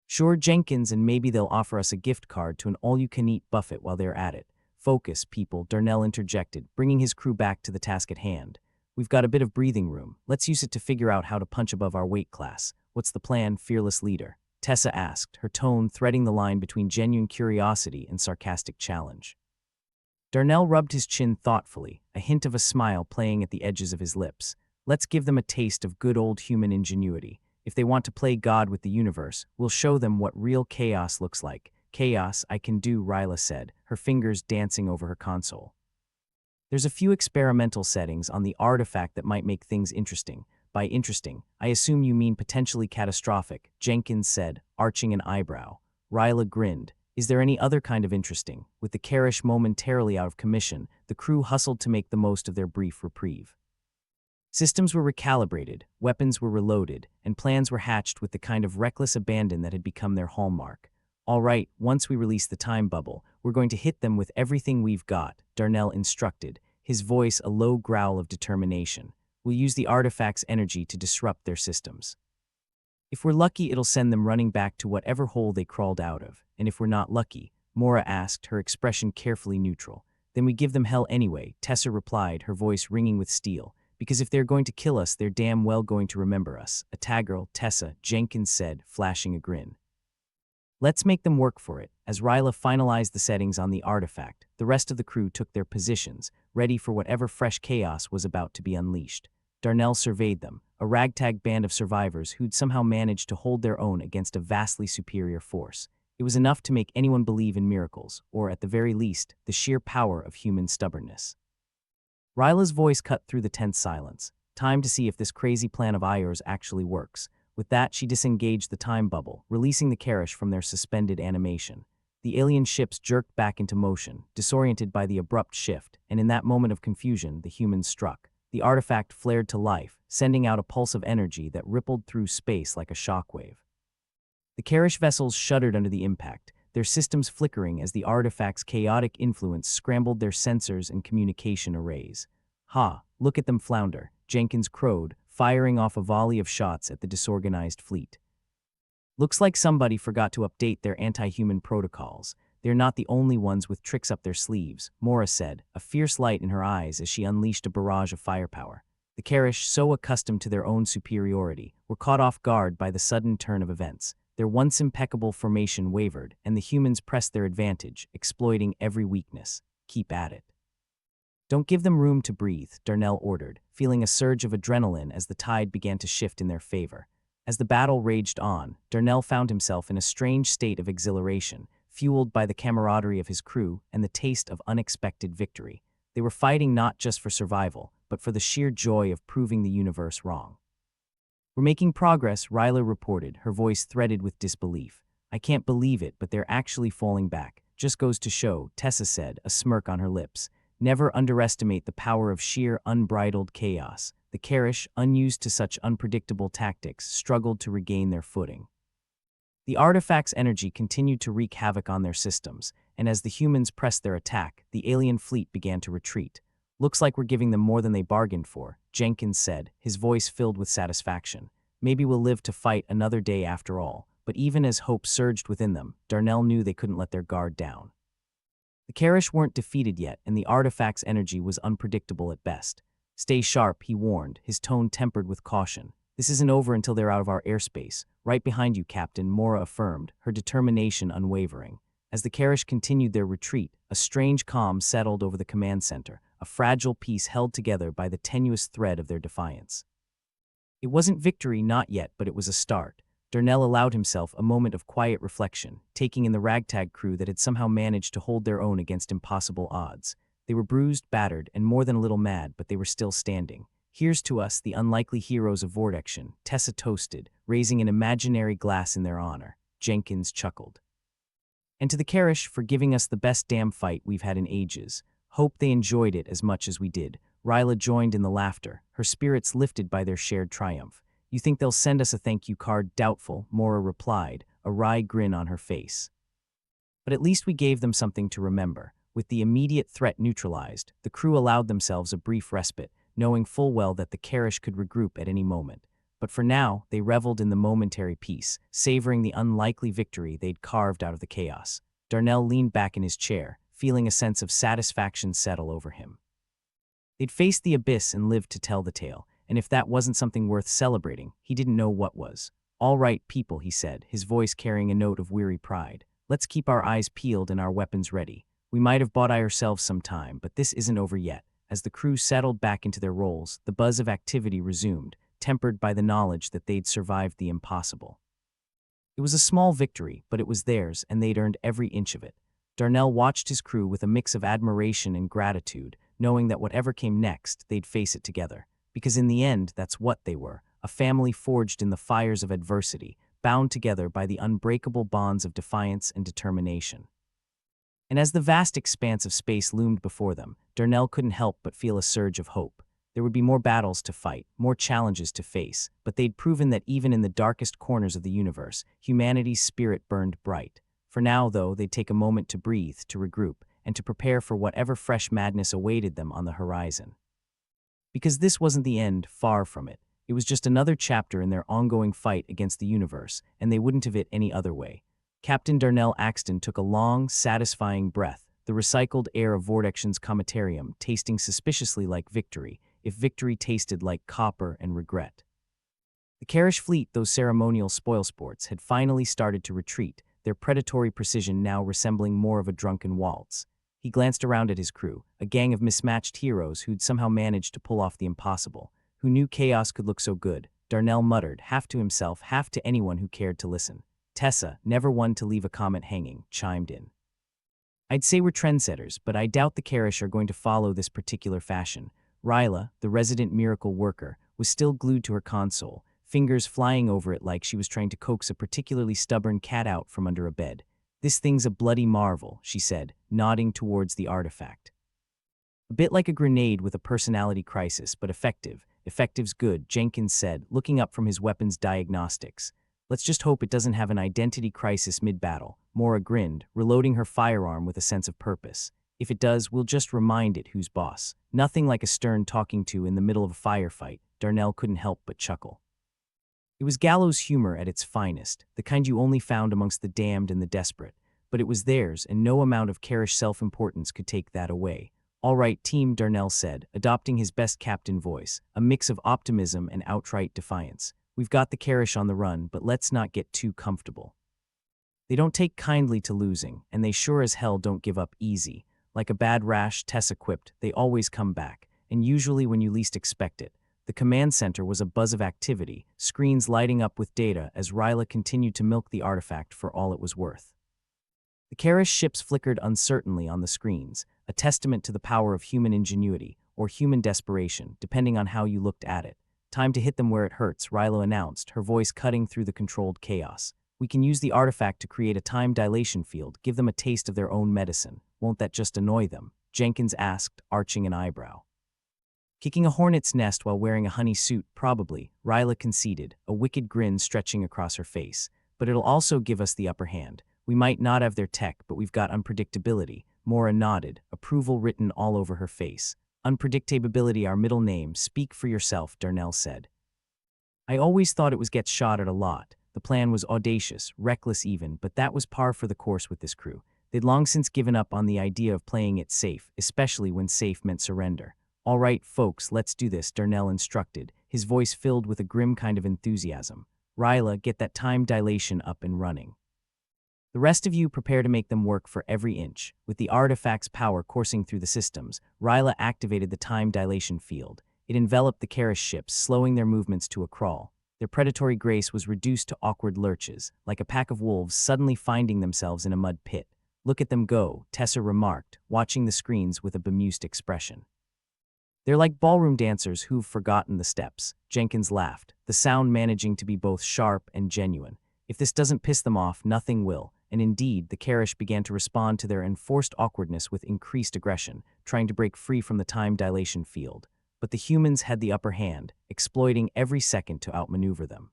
A: "Sure, Jenkins, and maybe they'll offer us a gift card to an all-you-can-eat buffet while they're at it." "Focus, people," Darnell interjected, bringing his crew back to the task at hand. "We've got a bit of breathing room. Let's use it to figure out how to punch above our weight class." "What's the plan, fearless leader?" Tessa asked, her tone threading the line between genuine curiosity and sarcastic challenge. Darnell rubbed his chin thoughtfully, a hint of a smile playing at the edges of his lips. "Let's give them a taste of good old human ingenuity. If they want to play God with the universe, we'll show them what real chaos looks like." "Chaos, I can do," Ryla said, her fingers dancing over her console. "There's a few experimental settings on the artifact that might make things interesting." "By interesting, I assume you mean potentially catastrophic," Jenkins said, arching an eyebrow. Ryla grinned. "Is there any other kind of interesting?" With the Karish momentarily out of commission, the crew hustled to make the most of their brief reprieve. Systems were recalibrated, weapons were reloaded, and plans were hatched with the kind of reckless abandon that had become their hallmark. "All right, once we release the time bubble, we're going to hit them with everything we've got," Darnell instructed, his voice a low growl of determination. "We'll use the artifact's energy to disrupt their systems. If we're lucky, it'll send them running back to whatever hole they crawled out of. And if we're not lucky," Mora asked, her expression carefully neutral. "Then we give them hell anyway," Tessa replied, her voice ringing with steel. "Because if they're going to kill us, they're damn well going to remember us." "A tagirl, Tessa," Jenkins said, flashing a grin. "Let's make them work for it." As Ryla finalized the settings on the artifact, the rest of the crew took their positions, ready for whatever fresh chaos was about to be unleashed. Darnell surveyed them, a ragtag band of survivors who'd somehow managed to hold their own against a vastly superior force. It was enough to make anyone believe in miracles, or at the very least, the sheer power of human stubbornness. Ryla's voice cut through the tense silence. "Time to see if this crazy plan of yours actually works." With that, she disengaged the time bubble, releasing the Karish from their suspended animation. The alien ships jerked back into motion, disoriented by the abrupt shift, and in that moment of confusion, the humans struck. The artifact flared to life, sending out a pulse of energy that rippled through space like a shockwave. The Karish vessels shuddered under the impact, their systems flickering as the artifact's chaotic influence scrambled their sensors and communication arrays. "Ha, look at them flounder," Jenkins crowed, firing off a volley of shots at the disorganized fleet. "Looks like somebody forgot to update their anti-human protocols. They're not the only ones with tricks up their sleeves," Mora said, a fierce light in her eyes as she unleashed a barrage of firepower. The Karish, so accustomed to their own superiority, were caught off guard by the sudden turn of events. Their once impeccable formation wavered, and the humans pressed their advantage, exploiting every weakness. "Keep at it. Don't give them room to breathe," Darnell ordered, feeling a surge of adrenaline as the tide began to shift in their favor. As the battle raged on, Darnell found himself in a strange state of exhilaration, fueled by the camaraderie of his crew and the taste of unexpected victory. They were fighting not just for survival, but for the sheer joy of proving the universe wrong. "We're making progress," Ryla reported, her voice threaded with disbelief. "I can't believe it, but they're actually falling back. Just goes to show," Tessa said, a smirk on her lips. "Never underestimate the power of sheer, unbridled chaos." The Karish, unused to such unpredictable tactics, struggled to regain their footing. The artifact's energy continued to wreak havoc on their systems, and as the humans pressed their attack, the alien fleet began to retreat. "Looks like we're giving them more than they bargained for," Jenkins said, his voice filled with satisfaction. "Maybe we'll live to fight another day after all." But even as hope surged within them, Darnell knew they couldn't let their guard down. The Karish weren't defeated yet, and the artifact's energy was unpredictable at best. "Stay sharp," he warned, his tone tempered with caution. "This isn't over until they're out of our airspace." "Right behind you, Captain," Mora affirmed, her determination unwavering. As the Karish continued their retreat, a strange calm settled over the command center, a fragile piece held together by the tenuous thread of their defiance. It wasn't victory, not yet, but it was a start. Darnell allowed himself a moment of quiet reflection, taking in the ragtag crew that had somehow managed to hold their own against impossible odds. They were bruised, battered, and more than a little mad, but they were still standing. "Here's to us, the unlikely heroes of Vortexion," Tessa toasted, raising an imaginary glass in their honor. Jenkins chuckled. "And to the Karish for giving us the best damn fight we've had in ages. Hope they enjoyed it as much as we did." Ryla joined in the laughter, her spirits lifted by their shared triumph. "You think they'll send us a thank you card?" "Doubtful," Mora replied, a wry grin on her face. "But at least we gave them something to remember." With the immediate threat neutralized, the crew allowed themselves a brief respite, knowing full well that the Karish could regroup at any moment. But for now, they reveled in the momentary peace, savoring the unlikely victory they'd carved out of the chaos. Darnell leaned back in his chair, feeling a sense of satisfaction settle over him. They'd faced the abyss and lived to tell the tale, and if that wasn't something worth celebrating, he didn't know what was. "All right, people," he said, his voice carrying a note of weary pride. "Let's keep our eyes peeled and our weapons ready. We might have bought ourselves some time, but this isn't over yet." As the crew settled back into their roles, the buzz of activity resumed, tempered by the knowledge that they'd survived the impossible. It was a small victory, but it was theirs, and they'd earned every inch of it. Darnell watched his crew with a mix of admiration and gratitude, knowing that whatever came next, they'd face it together. Because in the end, that's what they were, a family forged in the fires of adversity, bound together by the unbreakable bonds of defiance and determination. And as the vast expanse of space loomed before them, Darnell couldn't help but feel a surge of hope. There would be more battles to fight, more challenges to face, but they'd proven that even in the darkest corners of the universe, humanity's spirit burned bright. For now, though, they'd take a moment to breathe, to regroup, and to prepare for whatever fresh madness awaited them on the horizon. Because this wasn't the end, far from it. It was just another chapter in their ongoing fight against the universe, and they wouldn't have it any other way. Captain Darnell Axton took a long, satisfying breath, the recycled air of Vortexion's cometarium tasting suspiciously like victory, if victory tasted like copper and regret. The Karish fleet, those ceremonial spoilsports, had finally started to retreat, their predatory precision now resembling more of a drunken waltz. He glanced around at his crew, a gang of mismatched heroes who'd somehow managed to pull off the impossible. Who knew chaos could look so good? Darnell muttered, half to himself, half to anyone who cared to listen. Tessa, never one to leave a comment hanging, chimed in. "I'd say we're trendsetters, but I doubt the Karish are going to follow this particular fashion." Ryla, the resident miracle worker, was still glued to her console, fingers flying over it like she was trying to coax a particularly stubborn cat out from under a bed. "This thing's a bloody marvel," she said, nodding towards the artifact. "A bit like a grenade with a personality crisis, but effective. Effective's good," Jenkins said, looking up from his weapons diagnostics. "Let's just hope it doesn't have an identity crisis mid-battle." Mora grinned, reloading her firearm with a sense of purpose. "If it does, we'll just remind it who's boss." Nothing like a stern talking to in the middle of a firefight, Darnell couldn't help but chuckle. It was gallows humor at its finest, the kind you only found amongst the damned and the desperate. But it was theirs, and no amount of Karish self-importance could take that away. "All right, team," Darnell said, adopting his best captain voice, a mix of optimism and outright defiance. "We've got the Karish on the run, but let's not get too comfortable. They don't take kindly to losing, and they sure as hell don't give up easy. Like a bad rash," Tessa quipped, "they always come back, and usually when you least expect it." The command center was a buzz of activity, screens lighting up with data as Ryla continued to milk the artifact for all it was worth. The Karish ships flickered uncertainly on the screens, a testament to the power of human ingenuity, or human desperation, depending on how you looked at it. "Time to hit them where it hurts," Ryla announced, her voice cutting through the controlled chaos. "We can use the artifact to create a time dilation field, give them a taste of their own medicine. Won't that just annoy them?" Jenkins asked, arching an eyebrow. "Kicking a hornet's nest while wearing a honey suit, probably," Ryla conceded, a wicked grin stretching across her face. "But it'll also give us the upper hand. We might not have their tech, but we've got unpredictability." Mora nodded, approval written all over her face. "Unpredictability, our middle name. Speak for yourself," Darnell said. "I always thought it was get shot at a lot. The plan was audacious, reckless even, but that was par for the course with this crew. They'd long since given up on the idea of playing it safe, especially when safe meant surrender. "All right, folks, let's do this," Darnell instructed, his voice filled with a grim kind of enthusiasm. "Ryla, get that time dilation up and running." The rest of you prepare to make them work for every inch. With the artifact's power coursing through the systems, Ryla activated the time dilation field. It enveloped the Karish ships, slowing their movements to a crawl. Their predatory grace was reduced to awkward lurches, like a pack of wolves suddenly finding themselves in a mud pit. "Look at them go," Tessa remarked, watching the screens with a bemused expression. "They're like ballroom dancers who've forgotten the steps," Jenkins laughed, the sound managing to be both sharp and genuine. "If this doesn't piss them off, nothing will." And indeed, the Karish began to respond to their enforced awkwardness with increased aggression, trying to break free from the time dilation field. But the humans had the upper hand, exploiting every second to outmaneuver them.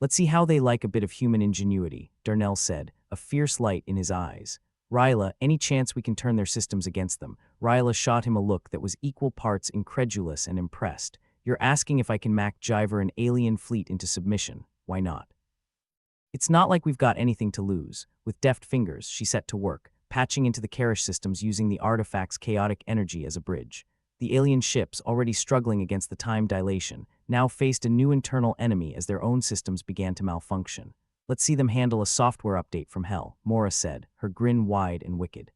A: "Let's see how they like a bit of human ingenuity," Darnell said, a fierce light in his eyes. "Ryla, any chance we can turn their systems against them?" Ryla shot him a look that was equal parts incredulous and impressed. "You're asking if I can MacGyver an alien fleet into submission. Why not?" "It's not like we've got anything to lose." With deft fingers, she set to work, patching into the Karish systems using the artifact's chaotic energy as a bridge. The alien ships, already struggling against the time dilation, now faced a new internal enemy as their own systems began to malfunction. "Let's see them handle a software update from hell," Mora said, her grin wide and wicked.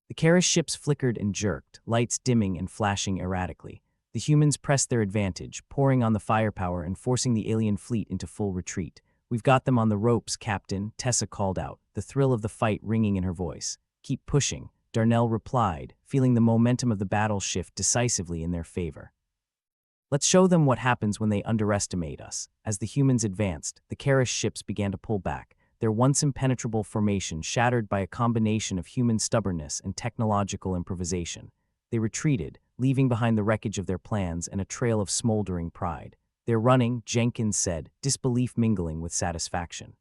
A: The Karish ships flickered and jerked, lights dimming and flashing erratically. The humans pressed their advantage, pouring on the firepower and forcing the alien fleet into full retreat. "We've got them on the ropes, Captain," Tessa called out, the thrill of the fight ringing in her voice. "Keep pushing," Darnell replied, feeling the momentum of the battle shift decisively in their favor. "Let's show them what happens when they underestimate us." As the humans advanced, the Karish ships began to pull back, their once impenetrable formation shattered by a combination of human stubbornness and technological improvisation. They retreated, leaving behind the wreckage of their plans and a trail of smoldering pride. "They're running," Jenkins said, disbelief mingling with satisfaction.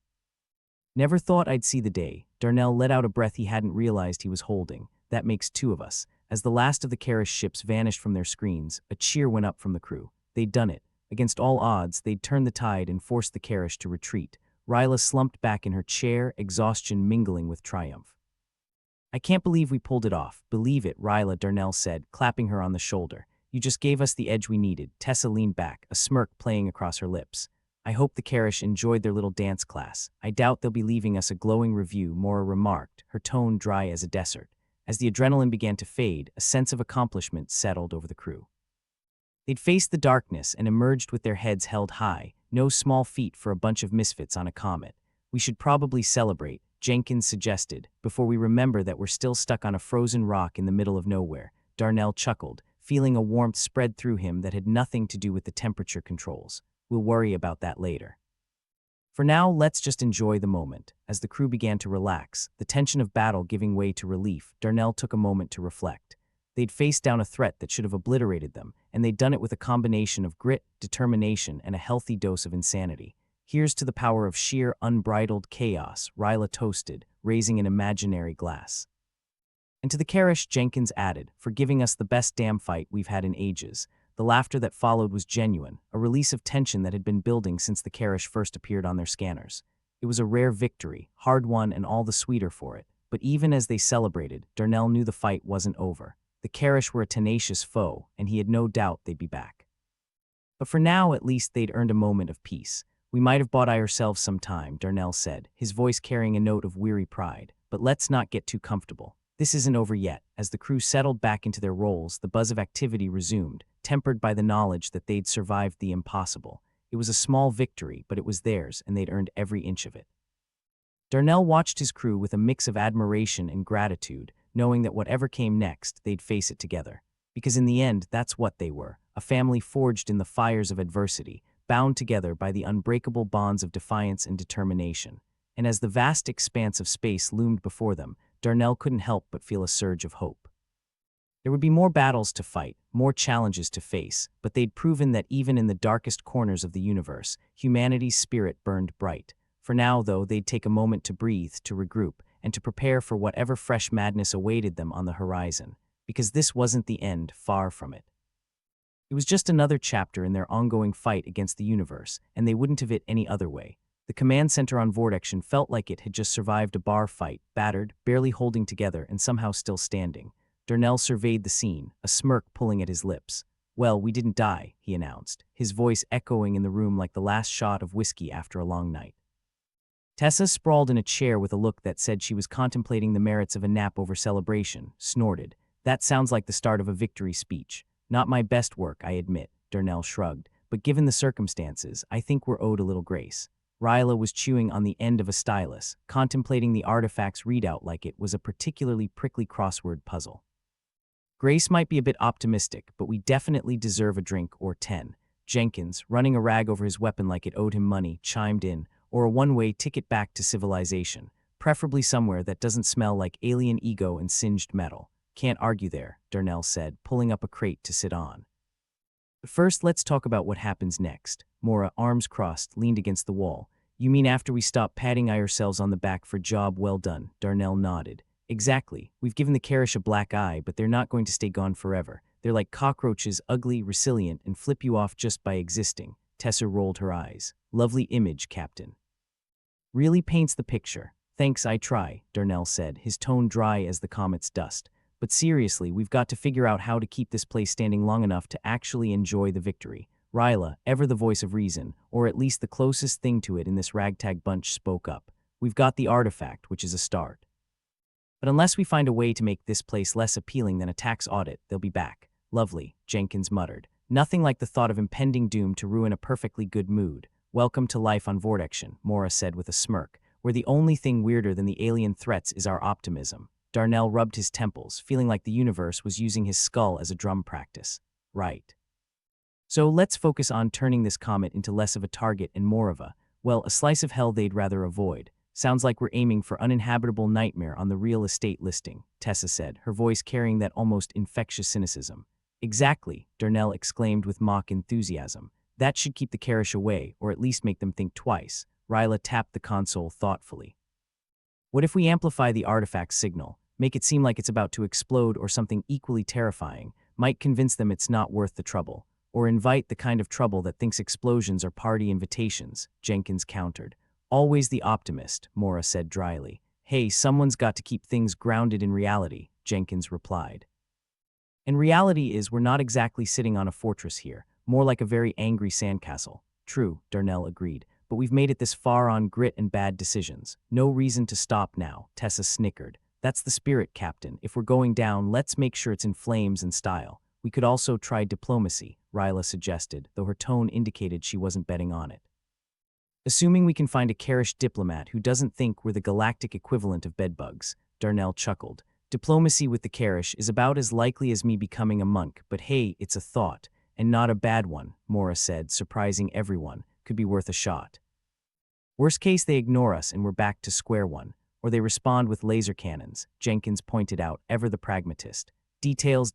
A: "Never thought I'd see the day." Darnell let out a breath he hadn't realized he was holding. "That makes two of us." As the last of the Karish ships vanished from their screens, a cheer went up from the crew. They'd done it. Against all odds, they'd turned the tide and forced the Karish to retreat. Ryla slumped back in her chair, exhaustion mingling with triumph. "I can't believe we pulled it off." "Believe it, Ryla," Darnell said, clapping her on the shoulder. "You just gave us the edge we needed." Tessa leaned back, a smirk playing across her lips. "I hope the Karish enjoyed their little dance class. I doubt they'll be leaving us a glowing review," Mora remarked, her tone dry as a desert. As the adrenaline began to fade, a sense of accomplishment settled over the crew. They'd faced the darkness and emerged with their heads held high, no small feat for a bunch of misfits on a comet. "We should probably celebrate," Jenkins suggested, "before we remember that we're still stuck on a frozen rock in the middle of nowhere." Darnell chuckled, feeling a warmth spread through him that had nothing to do with the temperature controls. "We'll worry about that later. For now, let's just enjoy the moment." As the crew began to relax, the tension of battle giving way to relief, Darnell took a moment to reflect. They'd faced down a threat that should have obliterated them, and they'd done it with a combination of grit, determination, and a healthy dose of insanity. "Here's to the power of sheer, unbridled chaos," Ryla toasted, raising an imaginary glass. "And to the Karish," Jenkins added, "for giving us the best damn fight we've had in ages." The laughter that followed was genuine, a release of tension that had been building since the Karish first appeared on their scanners. It was a rare victory, hard-won and all the sweeter for it. But even as they celebrated, Darnell knew the fight wasn't over. The Karish were a tenacious foe, and he had no doubt they'd be back. But for now, at least, they'd earned a moment of peace. "We might have bought ourselves some time," Darnell said, his voice carrying a note of weary pride. "But let's not get too comfortable. This isn't over yet." As the crew settled back into their roles, the buzz of activity resumed, tempered by the knowledge that they'd survived the impossible. It was a small victory, but it was theirs, and they'd earned every inch of it. Darnell watched his crew with a mix of admiration and gratitude, knowing that whatever came next, they'd face it together. Because in the end, that's what they were, a family forged in the fires of adversity, bound together by the unbreakable bonds of defiance and determination. And as the vast expanse of space loomed before them, Darnell couldn't help but feel a surge of hope. There would be more battles to fight, more challenges to face, but they'd proven that even in the darkest corners of the universe, humanity's spirit burned bright. For now, though, they'd take a moment to breathe, to regroup, and to prepare for whatever fresh madness awaited them on the horizon. Because this wasn't the end, far from it. It was just another chapter in their ongoing fight against the universe, and they wouldn't have it any other way. The command center on Vortexion felt like it had just survived a bar fight, battered, barely holding together, and somehow still standing. Darnell surveyed the scene, a smirk pulling at his lips. "Well, we didn't die," he announced, his voice echoing in the room like the last shot of whiskey after a long night. Tessa sprawled in a chair with a look that said she was contemplating the merits of a nap over celebration, snorted. That sounds like the start of a victory speech. Not my best work, I admit, Darnell shrugged, but given the circumstances, I think we're owed a little grace. Ryla was chewing on the end of a stylus, contemplating the artifact's readout like it was a particularly prickly crossword puzzle. Grace might be a bit optimistic, but we definitely deserve a drink or 10. Jenkins, running a rag over his weapon like it owed him money, chimed in, or a one-way ticket back to civilization, preferably somewhere that doesn't smell like alien ego and singed metal. Can't argue there, Darnell said, pulling up a crate to sit on. First, let's talk about what happens next. Mora, arms crossed, leaned against the wall. You mean after we stop patting ourselves on the back for job well done? Darnell nodded. Exactly. We've given the Karish a black eye, but they're not going to stay gone forever. They're like cockroaches, ugly, resilient, and flip you off just by existing. Tessa rolled her eyes. Lovely image, Captain. Really paints the picture. Thanks, I try, Darnell said, his tone dry as the comet's dust. But seriously, we've got to figure out how to keep this place standing long enough to actually enjoy the victory. Ryla, ever the voice of reason, or at least the closest thing to it in this ragtag bunch, spoke up. We've got the artifact, which is a start. But unless we find a way to make this place less appealing than a tax audit, they'll be back. Lovely, Jenkins muttered. Nothing like the thought of impending doom to ruin a perfectly good mood. Welcome to life on Vortexion, Mora said with a smirk, where the only thing weirder than the alien threats is our optimism. Darnell rubbed his temples, feeling like the universe was using his skull as a drum practice. Right. So let's focus on turning this comet into less of a target and more of a slice of hell they'd rather avoid. Sounds like we're aiming for uninhabitable nightmare on the real estate listing, Tessa said, her voice carrying that almost infectious cynicism. Exactly, Darnell exclaimed with mock enthusiasm. That should keep the Karish away, or at least make them think twice. Ryla tapped the console thoughtfully. What if we amplify the artifact's signal, make it seem like it's about to explode or something equally terrifying, might convince them it's not worth the trouble, or invite the kind of trouble that thinks explosions are party invitations, Jenkins countered. Always the optimist, Mora said dryly. Hey, someone's got to keep things grounded in reality, Jenkins replied. And reality is we're not exactly sitting on a fortress here, more like a very angry sandcastle. True, Darnell agreed, but we've made it this far on grit and bad decisions. No reason to stop now, Tessa snickered. That's the spirit, Captain. If we're going down, let's make sure it's in flames and style. We could also try diplomacy, Ryla suggested, though her tone indicated she wasn't betting on it. Assuming we can find a Karish diplomat who doesn't think we're the galactic equivalent of bedbugs, Darnell chuckled. Diplomacy with the Karish is about as likely as me becoming a monk, but hey, it's a thought, and not a bad one, Mora said, surprising everyone. Could be worth a shot. Worst case, they ignore us and we're back to square one, or they respond with laser cannons, Jenkins pointed out, ever the pragmatist. Details,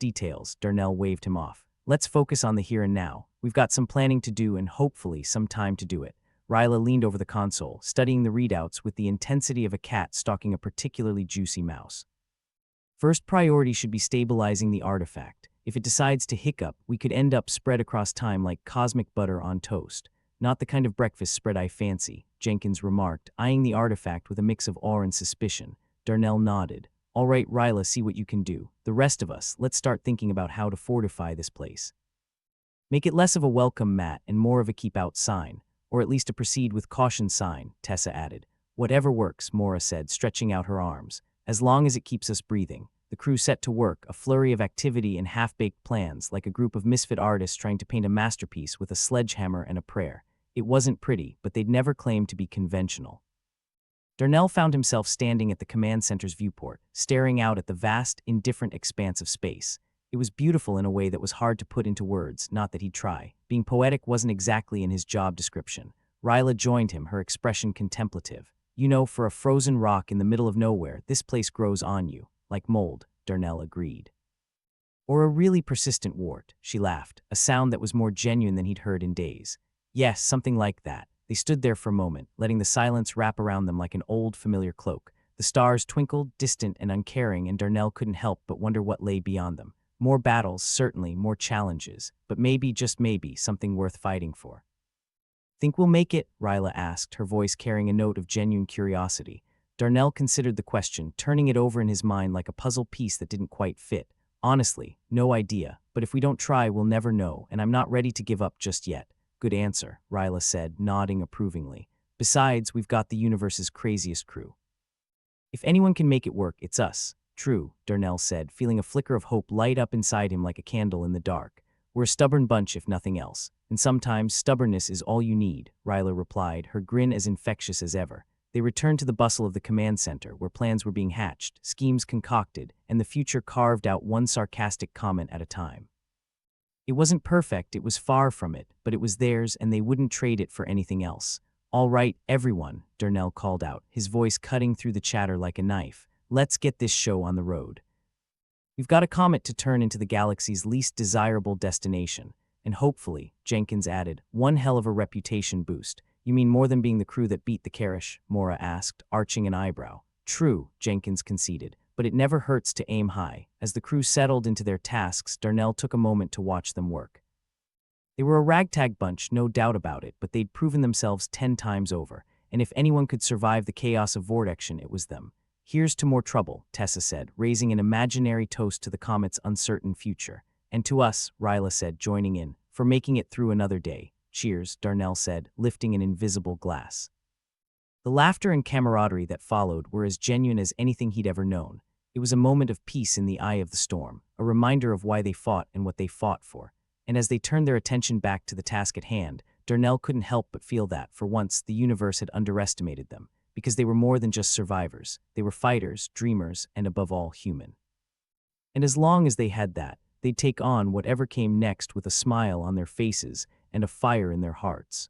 A: Darnell waved him off. Let's focus on the here and now. We've got some planning to do and hopefully some time to do it. Ryla leaned over the console, studying the readouts with the intensity of a cat stalking a particularly juicy mouse. First priority should be stabilizing the artifact. If it decides to hiccup, we could end up spread across time like cosmic butter on toast. Not the kind of breakfast spread I fancy, Jenkins remarked, eyeing the artifact with a mix of awe and suspicion. Darnell nodded. All right, Ryla, see what you can do. The rest of us, let's start thinking about how to fortify this place. Make it less of a welcome mat and more of a keep out sign, or at least a proceed with caution sign, Tessa added. Whatever works, Mora said, stretching out her arms. As long as it keeps us breathing. The crew set to work, a flurry of activity and half-baked plans, like a group of misfit artists trying to paint a masterpiece with a sledgehammer and a prayer. It wasn't pretty, but they'd never claimed to be conventional. Darnell found himself standing at the command center's viewport, staring out at the vast, indifferent expanse of space. It was beautiful in a way that was hard to put into words, not that he'd try. Being poetic wasn't exactly in his job description. Ryla joined him, her expression contemplative. You know, for a frozen rock in the middle of nowhere, this place grows on you. Like mold, Darnell agreed. Or a really persistent wart, she laughed, a sound that was more genuine than he'd heard in days. Yes, something like that. They stood there for a moment, letting the silence wrap around them like an old, familiar cloak. The stars twinkled, distant and uncaring, and Darnell couldn't help but wonder what lay beyond them. More battles, certainly, more challenges, but maybe, just maybe, something worth fighting for. Think we'll make it? Ryla asked, her voice carrying a note of genuine curiosity. Darnell considered the question, turning it over in his mind like a puzzle piece that didn't quite fit. Honestly, no idea, but if we don't try, we'll never know, and I'm not ready to give up just yet. Good answer, Ryla said, nodding approvingly. Besides, we've got the universe's craziest crew. If anyone can make it work, it's us. True, Darnell said, feeling a flicker of hope light up inside him like a candle in the dark. We're a stubborn bunch, if nothing else. And sometimes stubbornness is all you need, Ryla replied, her grin as infectious as ever. They returned to the bustle of the command center, where plans were being hatched, schemes concocted, and the future carved out one sarcastic comment at a time. It wasn't perfect, it was far from it, but it was theirs and they wouldn't trade it for anything else. All right, everyone, Darnell called out, his voice cutting through the chatter like a knife. Let's get this show on the road. We've got a comet to turn into the galaxy's least desirable destination. And hopefully, Jenkins added, one hell of a reputation boost. You mean more than being the crew that beat the Karish? Mora asked, arching an eyebrow. True, Jenkins conceded, but it never hurts to aim high. As the crew settled into their tasks, Darnell took a moment to watch them work. They were a ragtag bunch, no doubt about it, but they'd proven themselves 10 times over, and if anyone could survive the chaos of Vortexion, it was them. Here's to more trouble, Tessa said, raising an imaginary toast to the comet's uncertain future. And to us, Ryla said, joining in, for making it through another day. Cheers, Darnell said, lifting an invisible glass. The laughter and camaraderie that followed were as genuine as anything he'd ever known. It was a moment of peace in the eye of the storm, a reminder of why they fought and what they fought for. And as they turned their attention back to the task at hand, Darnell couldn't help but feel that, for once, the universe had underestimated them, because they were more than just survivors. They were fighters, dreamers, and above all, human. And as long as they had that, they'd take on whatever came next with a smile on their faces and a fire in their hearts.